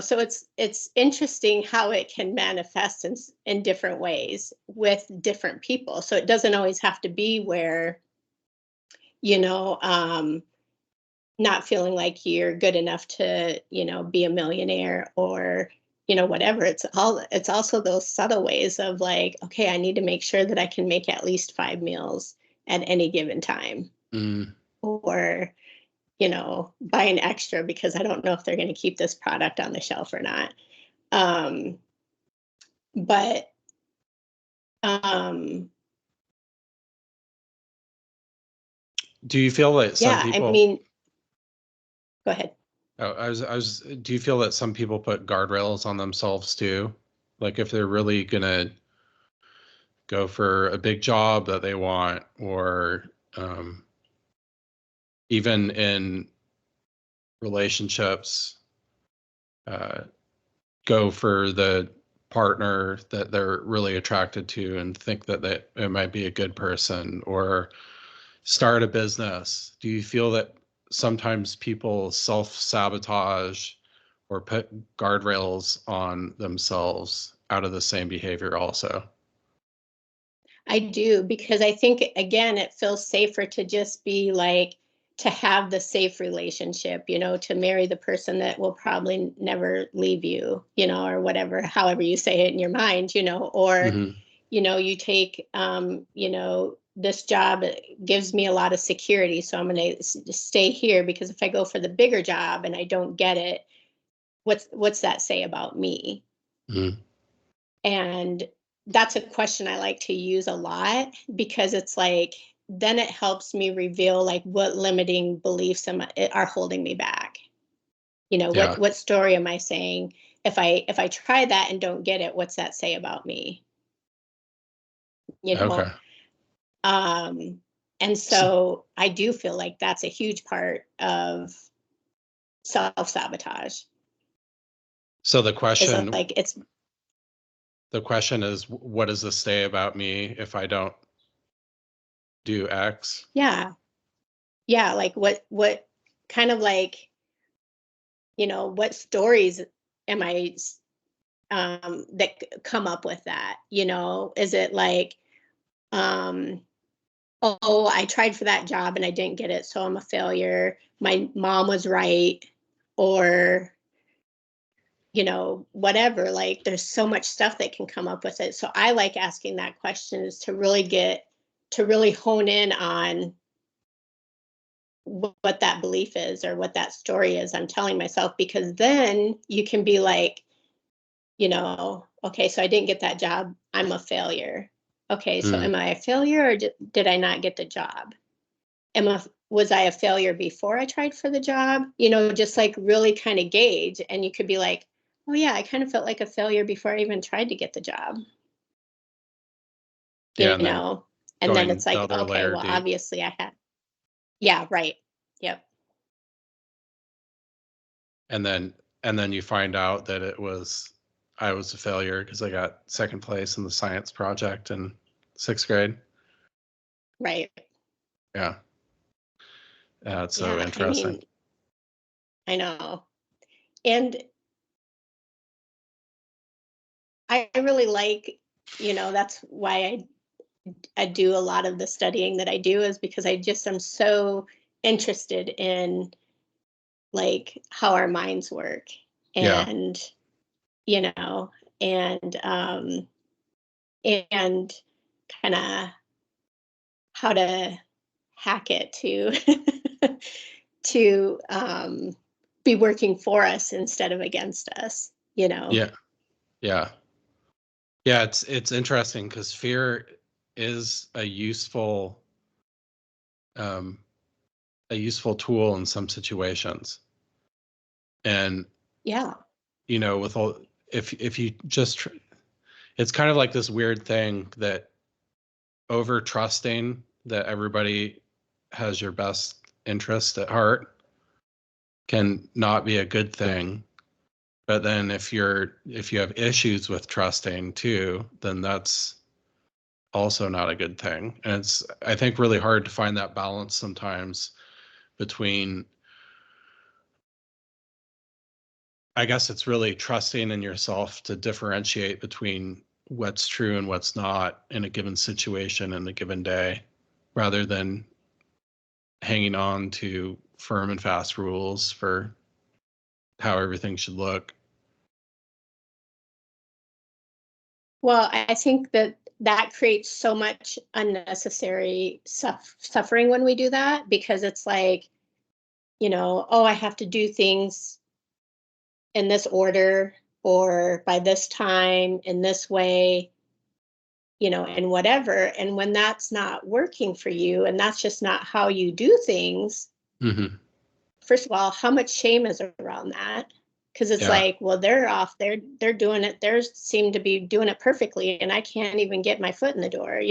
so it's interesting how it can manifest in different ways with different people. So it doesn't always have to be where, you know, not feeling like you're good enough to, be a millionaire, or, whatever. It's also those subtle ways of like, okay, I need to make sure that I can make at least 5 meals at any given time. Or, buy an extra because I don't know if they're going to keep this product on the shelf or not. Um, but
Do you feel that some
yeah, I
people?
mean, go ahead.
Oh, I was. Do you feel that some people put guardrails on themselves too? Like if they're really gonna go for a big job that they want, or um, even in relationships, uh, go for the partner that they're really attracted to and think that it might be a good person, or start a business? Do you feel that sometimes people self-sabotage or put guardrails on themselves out of the same behavior also?
I do, because I think, again, it feels safer to just be like, to have the safe relationship, to marry the person that will probably never leave you, or whatever, however you say it in your mind, or,
Mm-hmm.
you take, this job gives me a lot of security, so I'm going to stay here, because if I go for the bigger job and I don't get it, what's that say about me?
Mm-hmm.
And that's a question I like to use a lot, because it's like, then it helps me reveal like what limiting beliefs are holding me back.
Yeah.
What story am I saying? If I try that and don't get it, what's that say about me? You
Okay.
know, um, and so I do feel like that's a huge part of self-sabotage.
So the
Is
question
like it's
the question is, what does this say about me if I don't do X?
yeah, yeah, like what kind of like, what stories am I that come up with that? Is it like, um, oh, I tried for that job and I didn't get it, so I'm a failure. My mom was right, or whatever. Like, there's so much stuff that can come up with it. So I like asking that question, is to really hone in on what that belief is, or what that story is I'm telling myself, because then you can be like, okay, so I didn't get that job, I'm a failure. Okay, so
Mm.
am I a failure, or did I not get the job? Was I a failure before I tried for the job? Just like really kind of gauge, and you could be like, oh yeah, I kind of felt like a failure before I even tried to get the job,
Yeah,
you
and then
know? And then
going
it's
the
like,
other
okay,
layer
well,
deep.
obviously I had, yeah, right. Yep.
And then you find out that I was a failure because I got second place in the science project in 6th grade.
Right.
Yeah. Yeah, it's so
Yeah. I
interesting.
mean, I know. And I really like, that's why I do a lot of the studying that I do, is because I just am so interested in like how our minds work,
Yeah.
and you know and kind of how to hack it to to be working for us instead of against us.
Yeah. Yeah. Yeah, it's interesting because fear is um a useful tool in some situations. And
Yeah.
with all, if you just it's kind of like this weird thing that over trusting that everybody has your best interest at heart can not be a good thing. But then if you have issues with trusting too, then that's also not a good thing. And it's, I think, really hard to find that balance sometimes between, I guess it's really trusting in yourself to differentiate between what's true and what's not in a given situation in a given day, rather than hanging on to firm and fast rules for how everything should look.
Well, I think that creates so much unnecessary suffering when we do that, because it's like, oh, I have to do things in this order, or by this time, in this way, and whatever. And when that's not working for you, and that's just not how you do things,
Hmm.
first of all, how much shame is around that? Because it's
Yeah.
like, well, they're off, they're doing it, they seem to be doing it perfectly, and I can't even get my foot in the door.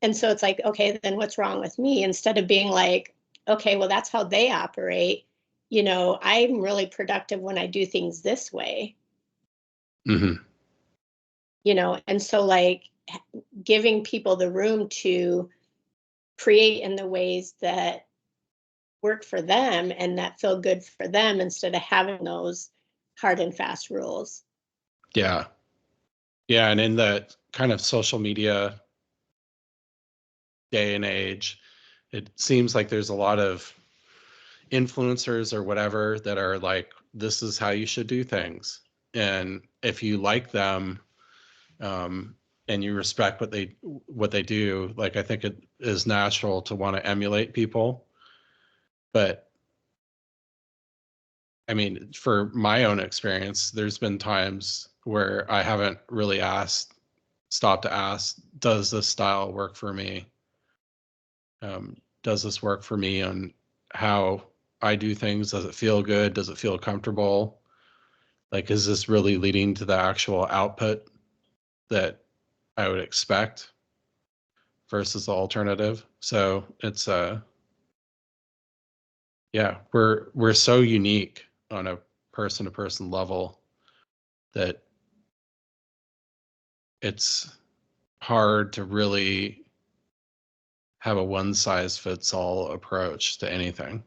And so it's like, okay, then what's wrong with me? Instead of being like, okay, well, that's how they operate. I'm really productive when I do things this way.
Mm-hmm.
And so like giving people the room to create in the ways that work for them and that feel good for them instead of having those hard and fast rules.
Yeah. Yeah. And in the kind of social media day and age, it seems like there's a lot of influencers or whatever that are like, this is how you should do things. And if you like them, and you respect what they do, like I think it is natural to want to emulate people. But I mean, for my own experience, there's been times where I haven't really stopped to ask, does this style work for me? Does this work for me on how I do things? Does it feel good? Does it feel comfortable? Like, is this really leading to the actual output that I would expect versus the alternative? So it's yeah, we're so unique on a person to person level that it's hard to really have a one size fits all approach to anything.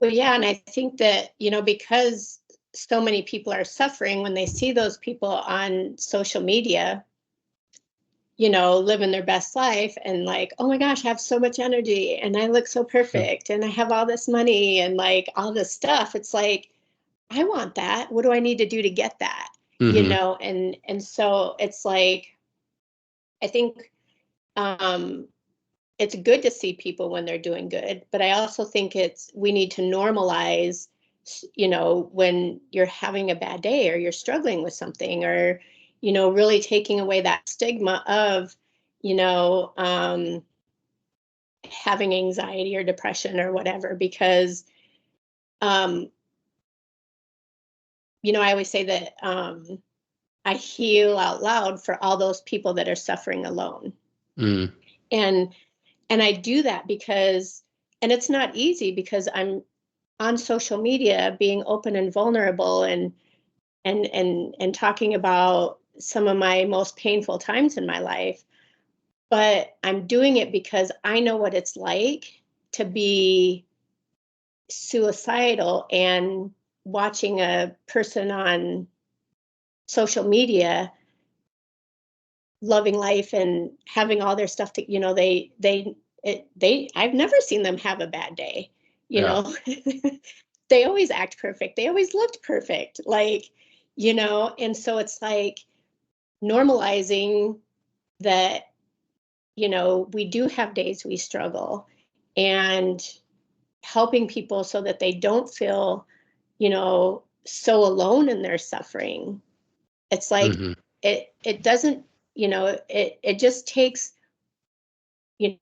Well, yeah, and I think that, because so many people are suffering when they see those people on social media, living their best life and like, oh my gosh, I have so much energy and I look so perfect and I have all this money and like all this stuff. It's like, I want that. What do I need to do to get that?
Mm-hmm.
And so it's like, I think it's good to see people when they're doing good, but I also think we need to normalize, when you're having a bad day or you're struggling with something, or, really taking away that stigma of, you know, um, having anxiety or depression or whatever, because, um, I always say that I heal out loud for all those people that are suffering alone.
Mm.
And I do that because, and it's not easy because I'm on social media being open and vulnerable and talking about some of my most painful times in my life, but I'm doing it because I know what it's like to be suicidal and watching a person on social media loving life and having all their stuff to, I've never seen them have a bad day, you
Yeah.
know. They always act perfect, they always looked perfect, like, and so it's like normalizing that, we do have days we struggle, and helping people so that they don't feel, so alone in their suffering. It's like
Mm-hmm.
it doesn't, it just takes,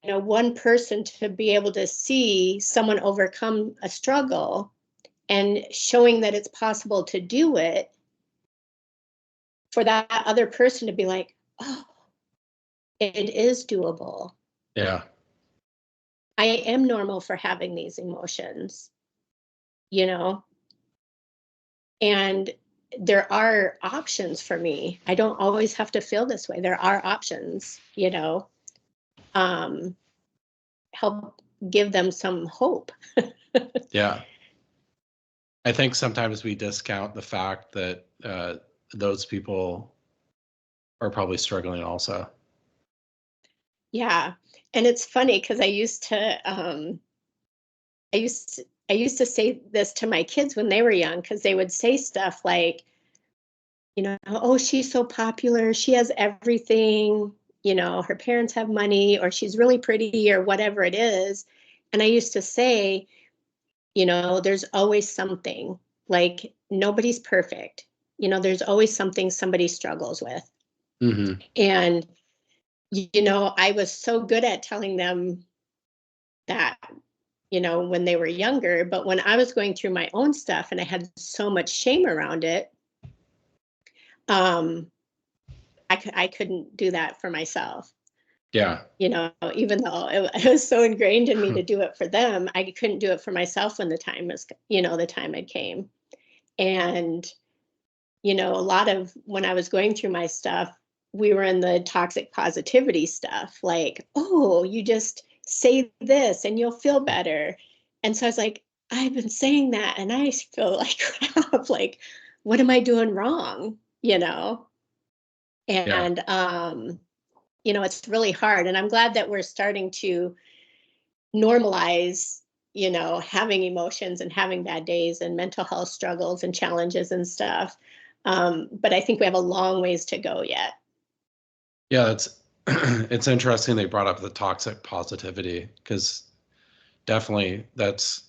one person to be able to see someone overcome a struggle and showing that it's possible to do it, for that other person to be like, oh, it is doable.
Yeah.
I am normal for having these emotions, you know, and there are options for me. I don't always have to feel this way. There are options, um, help give them some hope.
Yeah. I think sometimes we discount the fact that those people are probably struggling also.
Yeah. And it's funny because I used to say this to my kids when they were young, because they would say stuff like, oh, she's so popular, she has everything, her parents have money, or she's really pretty, or whatever it is. And I used to say, there's always something, like nobody's perfect. There's always something somebody struggles with.
Mm-hmm.
And, I was so good at telling them that, when they were younger, but when I was going through my own stuff and I had so much shame around it, um, I couldn't do that for myself.
Yeah.
Even though it was so ingrained in me to do it for them, I couldn't do it for myself when the time had came. And a lot of when I was going through my stuff, we were in the toxic positivity stuff, like, oh, you just say this and you'll feel better. And so I was like, I've been saying that and I feel like crap. Like, what am I doing wrong?
Yeah.
And it's really hard. And I'm glad that we're starting to normalize, having emotions and having bad days and mental health struggles and challenges and stuff. But I think we have a long ways to go yet.
Yeah, it's interesting they brought up the toxic positivity, because definitely that's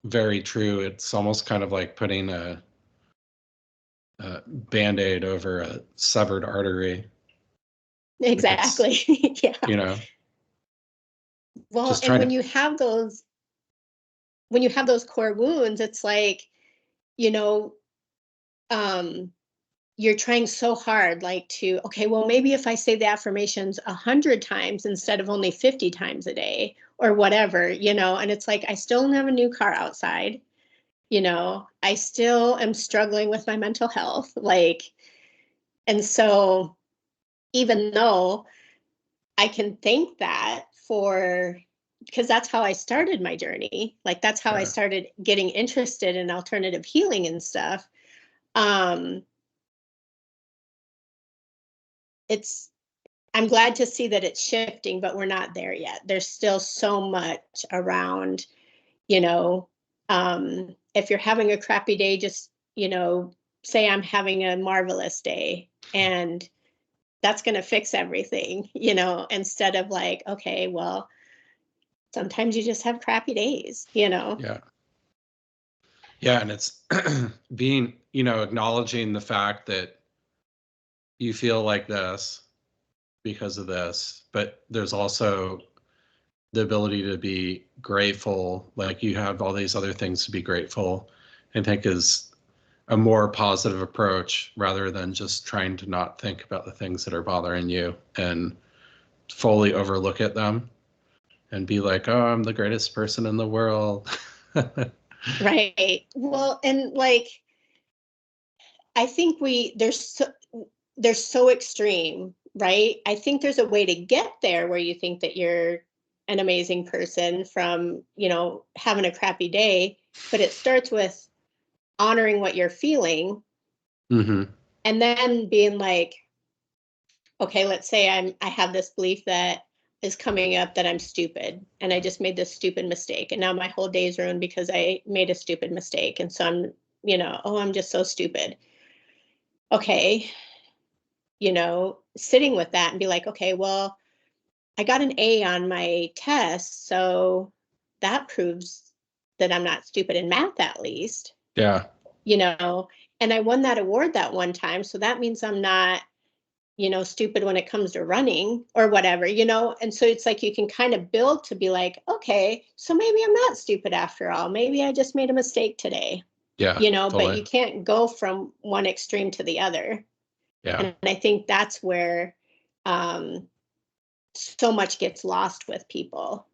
very true. It's almost kind of like putting a Band-Aid over a severed artery.
Exactly. Yeah. Well,
Just
and
trying
when
to,
you have those core wounds, it's like, you know, um, you're trying so hard, like okay, well, maybe if I say the affirmations 100 times instead of only 50 times a day or whatever, and it's like, I still don't have a new car outside. I still am struggling with my mental health. And so even though I can thank that because that's how I started my journey. Like, that's how I
sure.
started getting interested in alternative healing and stuff. Um, I'm glad to see that it's shifting, but we're not there yet. There's still so much around, if you're having a crappy day, just, say I'm having a marvelous day, and that's going to fix everything, instead of like, okay, well, sometimes you just have crappy days.
Yeah. Yeah. And it's being, acknowledging the fact that you feel like this because of this, but there's also the ability to be grateful. Like, you have all these other things to be grateful, I think, is a more positive approach, rather than just trying to not think about the things that are bothering you and fully overlook at them and be like, oh, I'm the greatest person in the world.
Right. Well, and like, I think they're so extreme, right? I think there's a way to get there where you think that you're an amazing person from, having a crappy day, but it starts with honoring what you're feeling,
Mm-hmm.
and then being like, okay, let's say I have this belief that is coming up that I'm stupid and I just made this stupid mistake, and now my whole day is ruined because I made a stupid mistake, and so I'm, oh, I'm just so stupid. Okay, sitting with that and be like, okay, well, I got an A on my test, so that proves that I'm not stupid in math, at least,
Yeah.
and I won that award that one time, so that means I'm not, stupid when it comes to running or whatever, and so it's like you can kind of build to be like, okay, so maybe I'm not stupid after all. Maybe I just made a mistake today,
Yeah.
but
Totally.
you can't go from one extreme to the other.
Yeah.
And I think that's where um, so much gets lost with people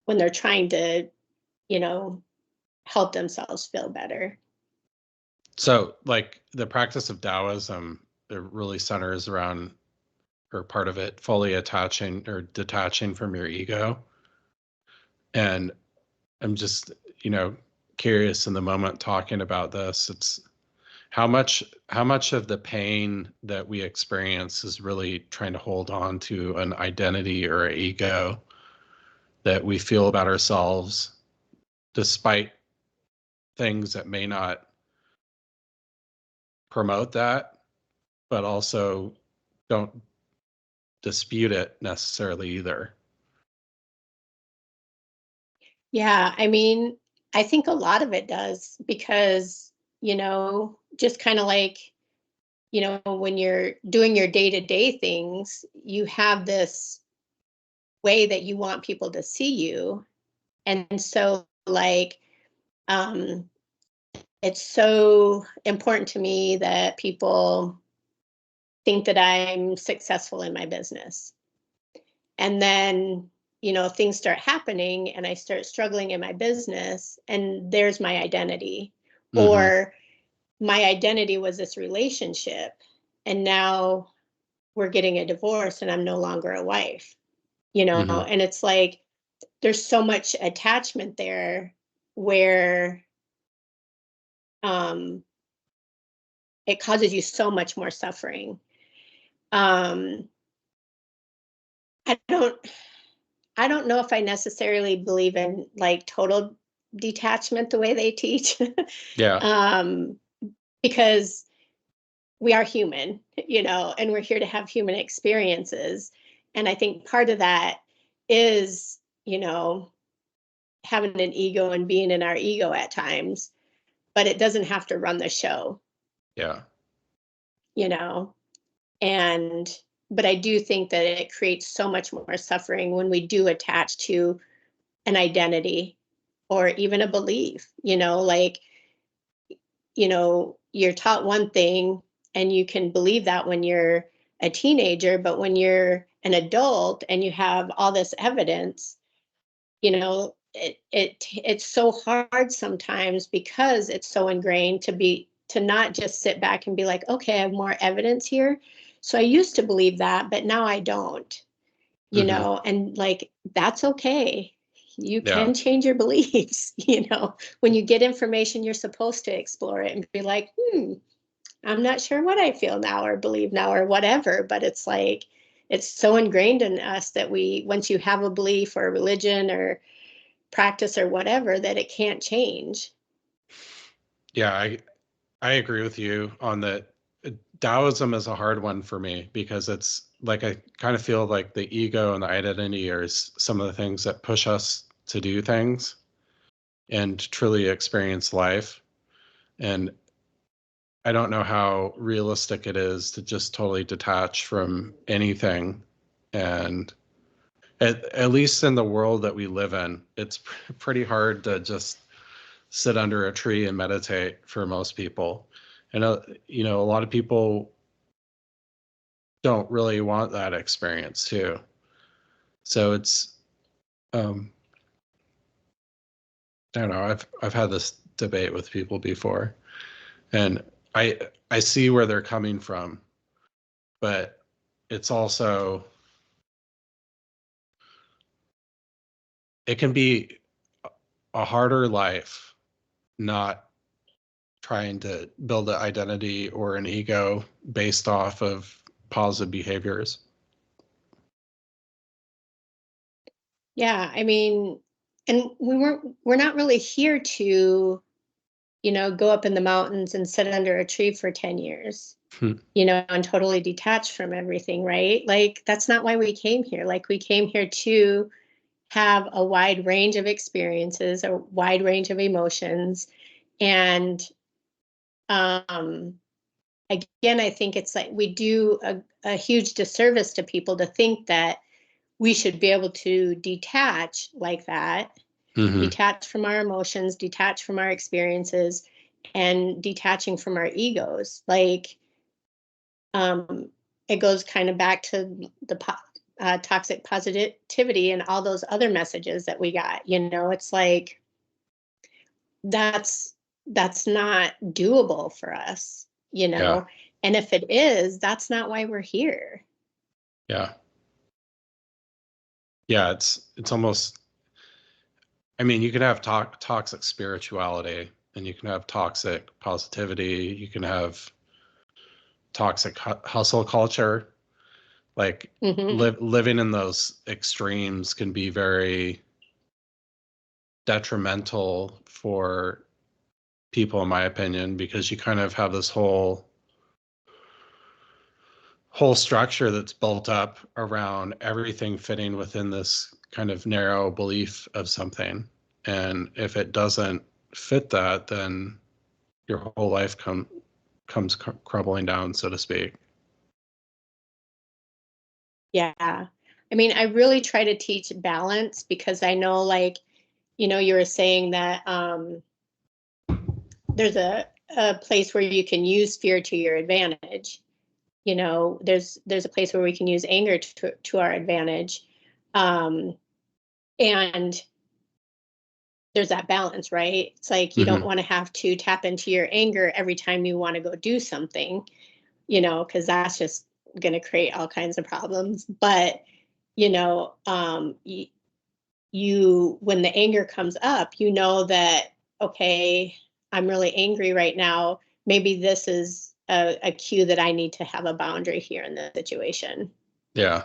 when they're trying to, you know, help themselves feel better.
So, like, the practice of Taoism, it really centers around, or part of it, fully attaching or detaching from your ego. And I'm just, curious in the moment talking about this. It's how much of the pain that we experience is really trying to hold on to an identity or an ego that we feel about ourselves, despite things that may not promote that, but also don't dispute it necessarily either.
Yeah, I mean, I think a lot of it does because, just kind of like, when you're doing your day-to-day things, you have this way that you want people to see you. And so, like, um, it's so important to me that people think that I'm successful in my business. And then, things start happening and I start struggling in my business, and there's my identity.
Mm-hmm.
Or my identity was this relationship, and now we're getting a divorce and I'm no longer a wife,
Hmm.
and it's like there's so much attachment there where um it causes you so much more suffering. um I don't I don't know if I necessarily believe in like total detachment the way they teach.
Yeah.
um because we are human, and we're here to have human experiences. And I think part of that is, having an ego and being in our ego at times, but it doesn't have to run the show,
Yeah.
you know? And, but I do think that it creates so much more suffering when we do attach to an identity or even a belief, like, you're taught one thing and you can believe that when you're a teenager, but when you're an adult and you have all this evidence, it's so hard sometimes because it's so ingrained to not just sit back and be like, okay, I have more evidence here. So I used to believe that, but now I don't,
Hmm.
and like that's okay. You
Yeah.
can change your beliefs. When you get information, you're supposed to explore it and be like, I'm not sure what I feel now or believe now or whatever. But it's like it's so ingrained in us that once you have a belief or a religion or practice or whatever, that it can't change.
Yeah. I agree with you on that. Taoism is a hard one for me because it's like I kind of feel like the ego and the identity are some of the things that push us to do things and truly experience life. And I don't know how realistic it is to just totally detach from anything. And at least in the world that we live in, it's pretty hard to just sit under a tree and meditate for most people. And, a lot of people don't really want that experience too. So it's, um, I don't know, I've had this debate with people before, and I see where they're coming from, but it's also, it can be a harder life not trying to build an identity or an ego based off of positive behaviors.
Yeah, I mean, and we're not really here to, go up in the mountains and sit under a tree for 10 years,
Hmm.
and totally detached from everything, right? Like that's not why we came here. Like we came here to have a wide range of experiences, a wide range of emotions. And um again, I think it's like we do a huge disservice to people to think that we should be able to detach like that,
Hmm.
detach from our emotions, detach from our experiences, and detaching from our egos. Like, it goes kind of back to the toxic positivity and all those other messages that we got. It's like that's that's not doable for us.
Yeah.
And if it is, that's not why we're here.
Yeah. Yeah. It's almost, I mean, you can have toxic spirituality and you can have toxic positivity. You can have toxic hustle culture. Like
Hmm.
living in those extremes can be very detrimental for people, in my opinion, because you kind of have this whole structure that's built up around everything fitting within this kind of narrow belief of something. And if it doesn't fit that, then your whole life comes crumbling down, so to speak.
Yeah. I mean, I really try to teach balance because I know, like, you were saying that there's a place where you can use fear to your advantage. There's a place where we can use anger to our advantage. Um, and there's that balance, right? It's like you don't want to have to tap into your anger every time you want to go do something, because that's just going to create all kinds of problems. But, when the anger comes up, that, okay, I'm really angry right now. Maybe this is a cue that I need to have a boundary here in the situation.
Yeah.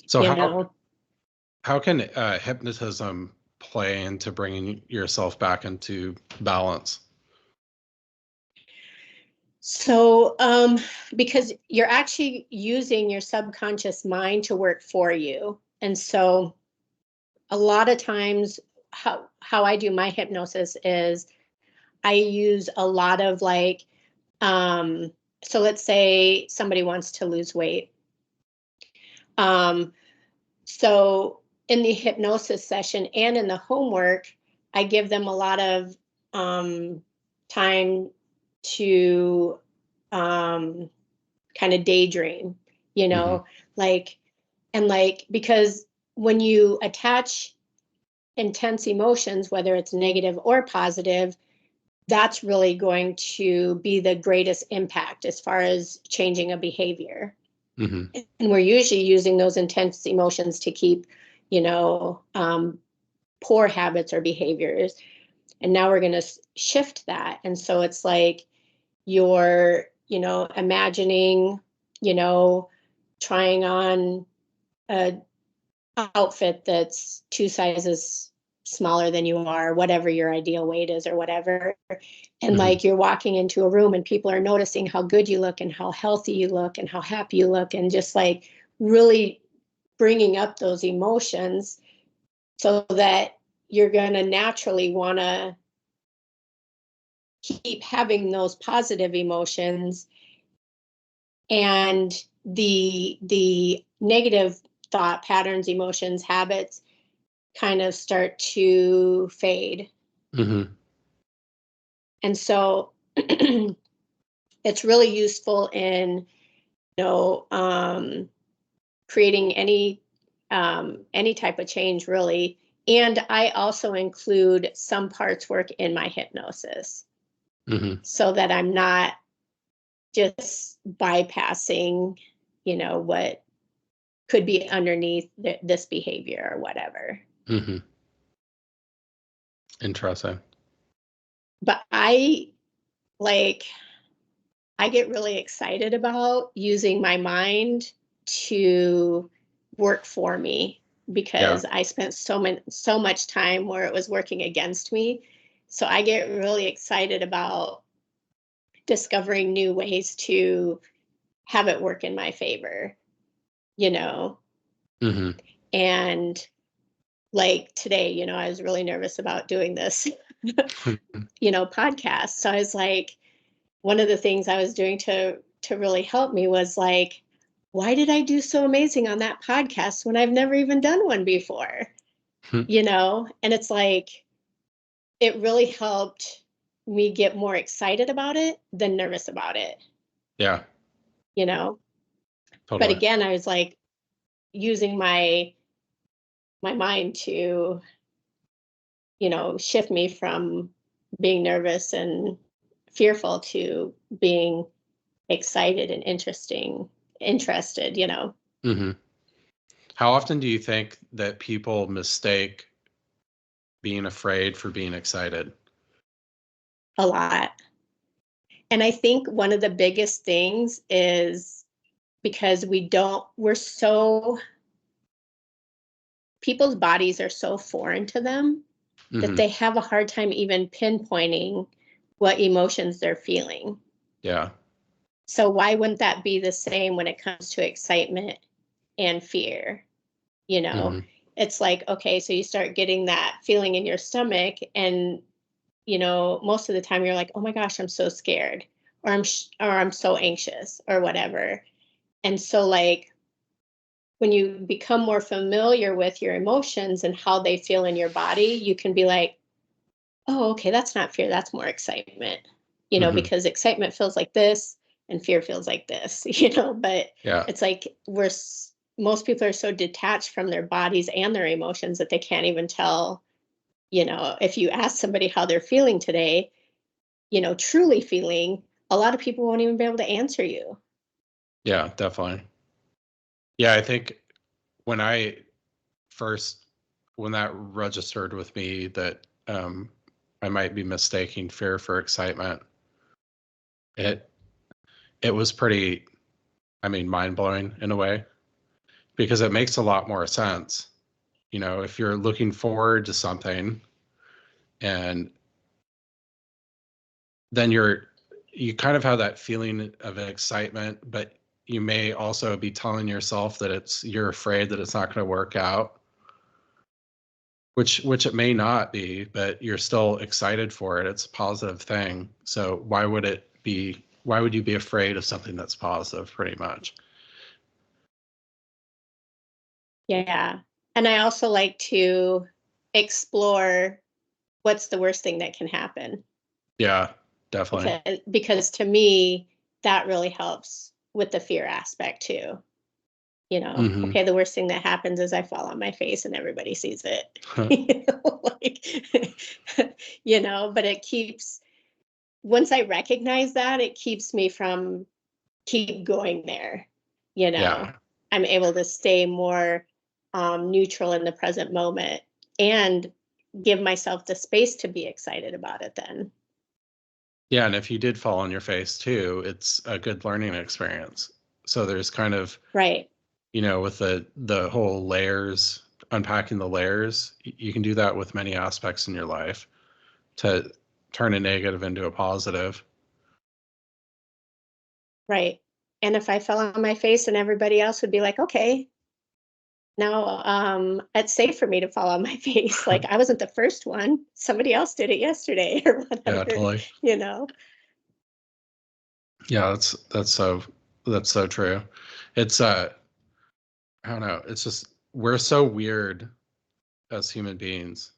So
you know?
how can hypnotism play into bringing yourself back into balance?
So, because you're actually using your subconscious mind to work for you. And so a lot of times how I do my hypnosis is I use a lot of so let's say somebody wants to lose weight. So in the hypnosis session and in the homework, I give them a lot of time to kind of daydream, because when you attach intense emotions, whether it's negative or positive, that's really going to be the greatest impact as far as changing a behavior. And we're usually using those intense emotions to keep, poor habits or behaviors. And now we're going to shift that. And so it's like you're, imagining, trying on a outfit that's 2 sizes smaller than you are, whatever your ideal weight is or whatever. And like you're walking into a room and people are noticing how good you look and how healthy you look and how happy you look, and just like really bringing up those emotions so that you're going to naturally want to keep having those positive emotions, and the negative thought patterns, emotions, habits kind of start to fade. And so it's really useful in creating any type of change, really. And I also include some parts work in my hypnosis, so that I'm not just bypassing what could be underneath this behavior or whatever.
Interesting.
But I get really excited about using my mind to work for me, because I spent so much time where it was working against me. So I get really excited about discovering new ways to have it work in my favor, and like today, I was really nervous about doing this, podcast. So I was like, one of the things I was doing to really help me was like, why did I do so amazing on that podcast when I've never even done one before? And it's like, it really helped me get more excited about it than nervous about it.
Yeah.
But
Totally.
again, I was like using my mind to, shift me from being nervous and fearful to being excited and interested.
How often do you think that people mistake being afraid for being excited?
A lot. And I think one of the biggest things is because people's bodies are so foreign to them that they have a hard time even pinpointing what emotions they're feeling.
Yeah.
So why wouldn't that be the same when it comes to excitement and fear? It's like, okay, so you start getting that feeling in your stomach, and most of the time you're like, oh my gosh, I'm so scared, or I'm so anxious or whatever. And so like when you become more familiar with your emotions and how they feel in your body, you can be like, oh, okay, that's not fear, that's more excitement, because excitement feels like this and fear feels like this, but it's like most people are so detached from their bodies and their emotions that they can't even tell if you ask somebody how they're feeling today, truly feeling, a lot of people won't even be able to answer you.
Yeah, definitely. Yeah, I think when that registered with me that I might be mistaking fear for excitement, it was pretty, mind-blowing in a way, because it makes a lot more sense. If you're looking forward to something, and then you kind of have that feeling of excitement, but you may also be telling yourself that you're afraid that it's not going to work out, which it may not be, but you're still excited for it. It's a positive thing. So why would you be afraid of something that's positive, pretty much?
Yeah. And I also like to explore what's the worst thing that can happen.
Yeah, definitely.
Because to me, that really helps with the fear aspect too.
Mm-hmm.
Okay, the worst thing that happens is I fall on my face and everybody sees it. But once I recognize that, it keeps me from keep going there.
Yeah.
I'm able to stay more neutral in the present moment and give myself the space to be excited about it then.
Yeah, and if you did fall on your face too, it's a good learning experience. So there's kind of,
Right.
with the whole layers, unpacking the layers, you can do that with many aspects in your life to turn a negative into a positive.
Right. And if I fell on my face and everybody else would be like, okay, now it's safe for me to fall on my face. Like I wasn't the first one. Somebody else did it yesterday or
Yeah,
whatever,
totally. Yeah, that's so true. It's I don't know, it's just we're so weird as human beings.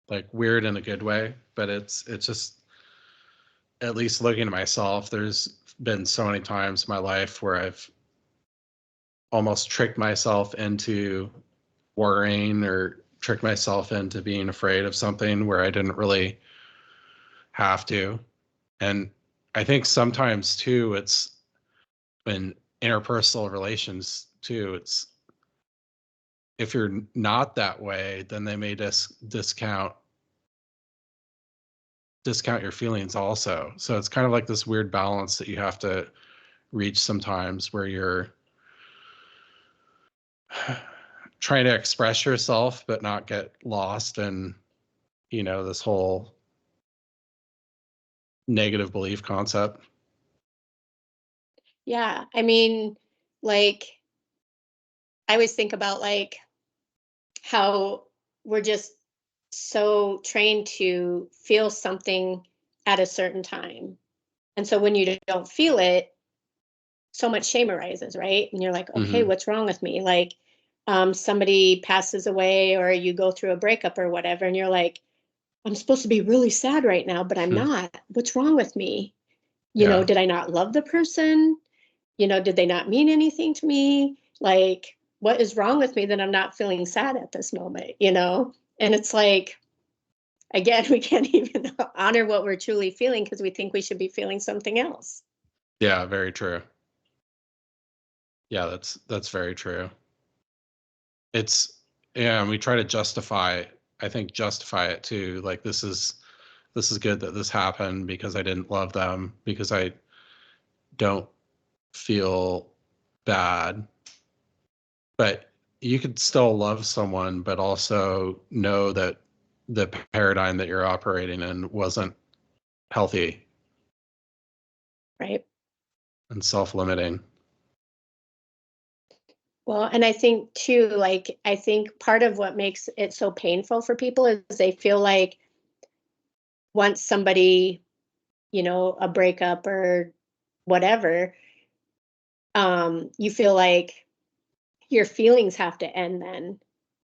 Like weird in a good way, but it's just, at least looking at myself, there's been so many times in my life where I've almost tricked myself into worrying, or tricked myself into being afraid of something where I didn't really have to. And I think sometimes too, it's in interpersonal relations too. It's, if you're not that way, then they may discount your feelings also. So it's kind of like this weird balance that you have to reach sometimes, where you're trying to express yourself but not get lost in, this whole negative belief concept.
Yeah. I mean, like, I always think about like how we're just so trained to feel something at a certain time. And so when you don't feel it, so much shame arises, right? And you're like, okay,
Mm-hmm.
what's wrong with me? Like somebody passes away or you go through a breakup or whatever, and you're like, I'm supposed to be really sad right now, but I'm not. What's wrong with me?
Yeah.
Did I not love the person? Did they not mean anything to me? Like, what is wrong with me that I'm not feeling sad at this moment? And it's like, again, we can't even honor what we're truly feeling because we think we should be feeling something else.
Yeah, very true. Yeah, that's very true. It's, yeah, and we try to justify it too. Like, this is good that this happened because I didn't love them, because I don't feel bad. But you could still love someone, but also know that the paradigm that you're operating in wasn't healthy
Right.
and self-limiting.
Well, and I think too, like, I think part of what makes it so painful for people is they feel like once somebody, a breakup or whatever, you feel like your feelings have to end then,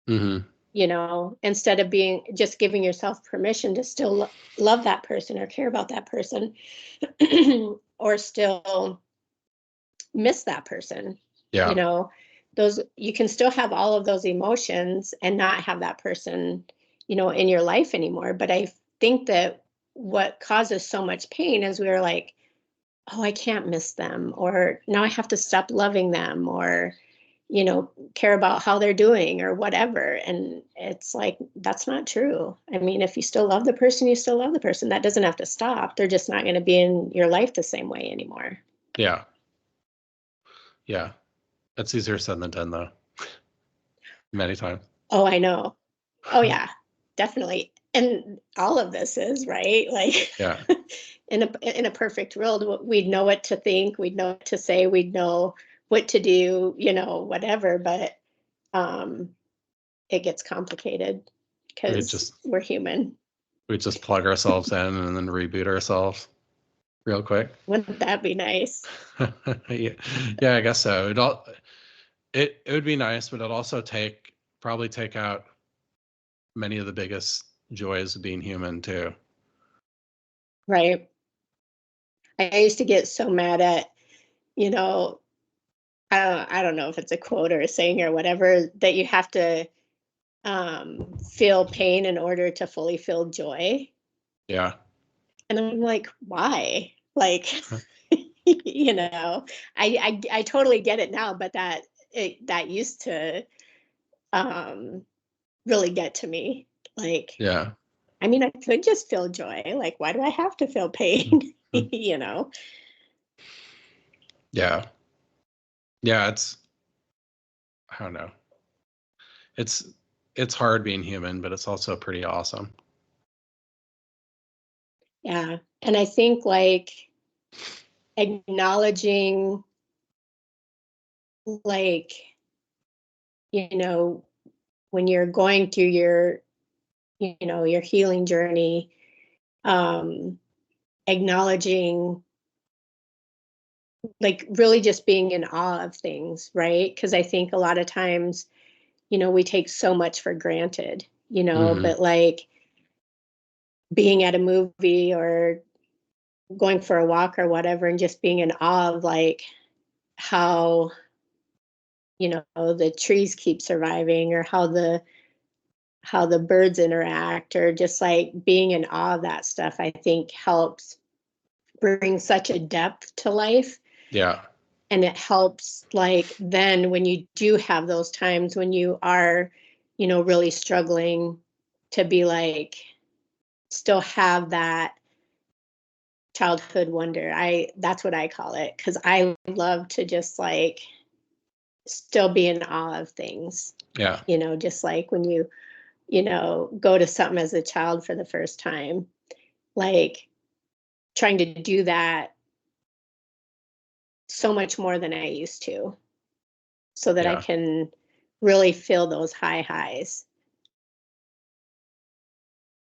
Mm-hmm.
instead of being just giving yourself permission to still love that person or care about that person or still miss that person. you
Yeah.
know those, you can still have all of those emotions and not have that person in your life anymore. But I think that what causes so much pain is we're like, oh, I can't miss them, or now I have to stop loving them, or, care about how they're doing or whatever. And it's like, that's not true. I mean, if you still love the person, you still love the person. That doesn't have to stop. They're just not going to be in your life the same way anymore.
Yeah. Yeah. That's easier said than done, though. Many times.
Oh, I know. Oh, yeah, definitely. And all of this is right. Like,
Yeah.
in a perfect world, we'd know what to think, we'd know what to say, we'd know what to do, whatever. But it gets complicated because we're human.
We just plug ourselves in and then reboot ourselves real quick.
Wouldn't that be nice?
Yeah, I guess so. It would be nice, but it'd also probably take out many of the biggest joys of being human too.
Right. I used to get so mad at, I don't know if it's a quote or a saying or whatever, that you have to feel pain in order to fully feel joy.
Yeah.
And I'm like, why? Like, I totally get it now, but that used to really get to me. Like,
Yeah.
I mean, I could just feel joy. Like, why do I have to feel pain?
Yeah. Yeah, I don't know. It's hard being human, but it's also pretty awesome.
Yeah. And I think like acknowledging, like, when you're going through your healing journey, um, acknowledging, like, really just being in awe of things, right? Because I think a lot of times, we take so much for granted,
Mm-hmm.
but like being at a movie or going for a walk or whatever, and just being in awe of like how, the trees keep surviving, or how the birds interact, or just like being in awe of that stuff, I think helps bring such a depth to life.
Yeah.
And it helps, like, then when you do have those times when you are, really struggling, to be like, still have that childhood wonder. That's what I call it, because I love to just like still be in awe of things.
Yeah.
Just like when you go to something as a child for the first time, like trying to do that so much more than I used to, so that I
Yeah.
can really feel those high highs.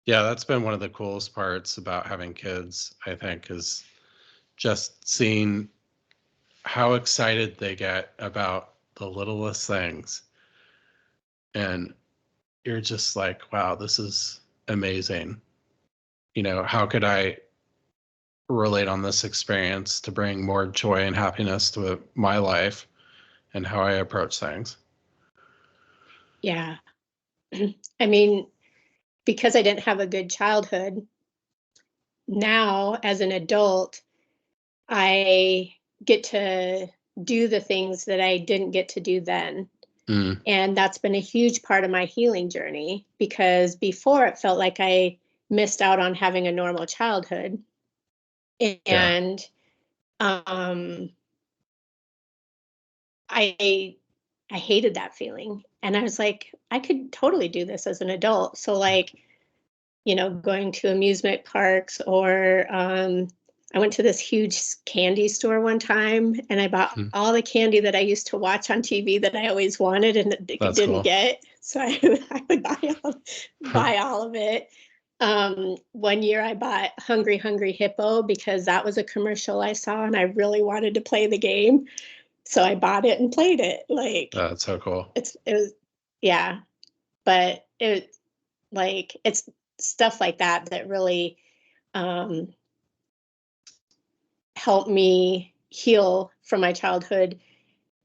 Yeah, that's been one of the coolest parts about having kids, I think, is just seeing how excited they get about the littlest things. And you're just like, wow, this is amazing. How could I relate on this experience to bring more joy and happiness to my life and how I approach things?
Yeah. I mean, because I didn't have a good childhood, now as an adult, I get to do the things that I didn't get to do then.
Mm,
And that's been a huge part of my healing journey, because before it felt like I missed out on having a normal childhood.
yeah.
And um, I I hated that feeling. And I was like, I could totally do this as an adult. So like, going to amusement parks, or I went to this huge candy store one time, and I bought
Mm,
all the candy that I used to watch on TV that I always wanted and
that's
didn't
cool.
get. So I would buy all of it. One year I bought Hungry Hungry Hippo because that was a commercial I saw and I really wanted to play the game. So I bought it and played it. Like,
That's so cool.
it was, yeah, but it's stuff like that that really um, helped me heal from my childhood,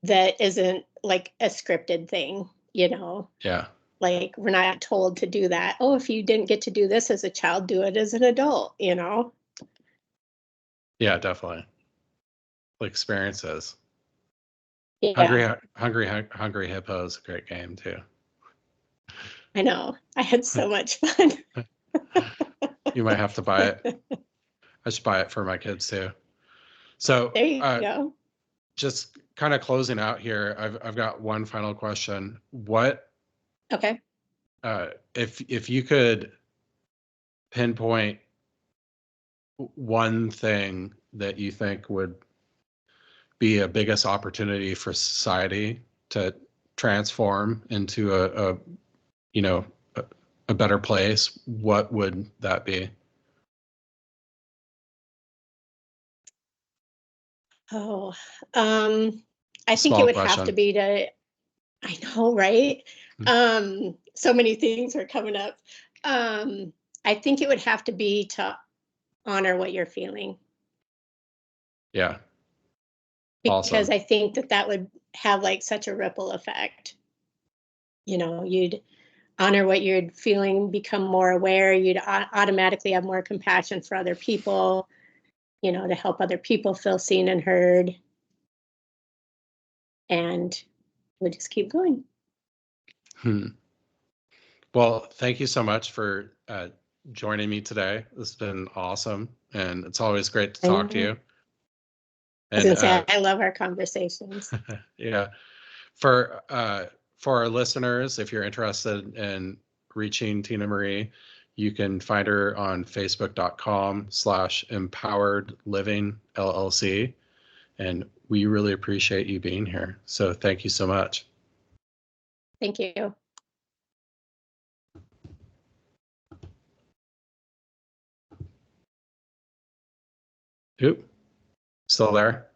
that isn't like a scripted thing.
Yeah.
Like, we're not told to do that. Oh, if you didn't get to do this as a child, do it as an adult, you know?
Yeah, definitely. Experiences.
Yeah,
Hungry Hippo is a great game too.
I know. I had so much fun.
You might have to buy it. I should buy it for my kids too. So
There you go.
just kind of closing out here, I've got one final question. What
Okay.
if you could pinpoint one thing that you think would be a biggest opportunity for society to transform into a you know a better place, what would that be?
Oh, I think it
Small
would have to
question.
be to, I know, right? So many things are coming up. I think it would have to be to honor what you're feeling,
Yeah.
because
Awesome.
I think that that would have like such a ripple effect. You know, you'd honor what you're feeling, become more aware, you'd automatically have more compassion for other people, you know, to help other people feel seen and heard, and we'll just keep going.
Hmm. Well, thank you so much for joining me today. This has been awesome, and it's always great to
I
talk to
know.
you.
I was
And
gonna say, I love our conversations.
yeah, for our listeners, if you're interested in reaching Tina Marie, you can find her on facebook.com/empowered living LLC. And we really appreciate you being here. So thank you so much.
Thank you.
Oop, still there?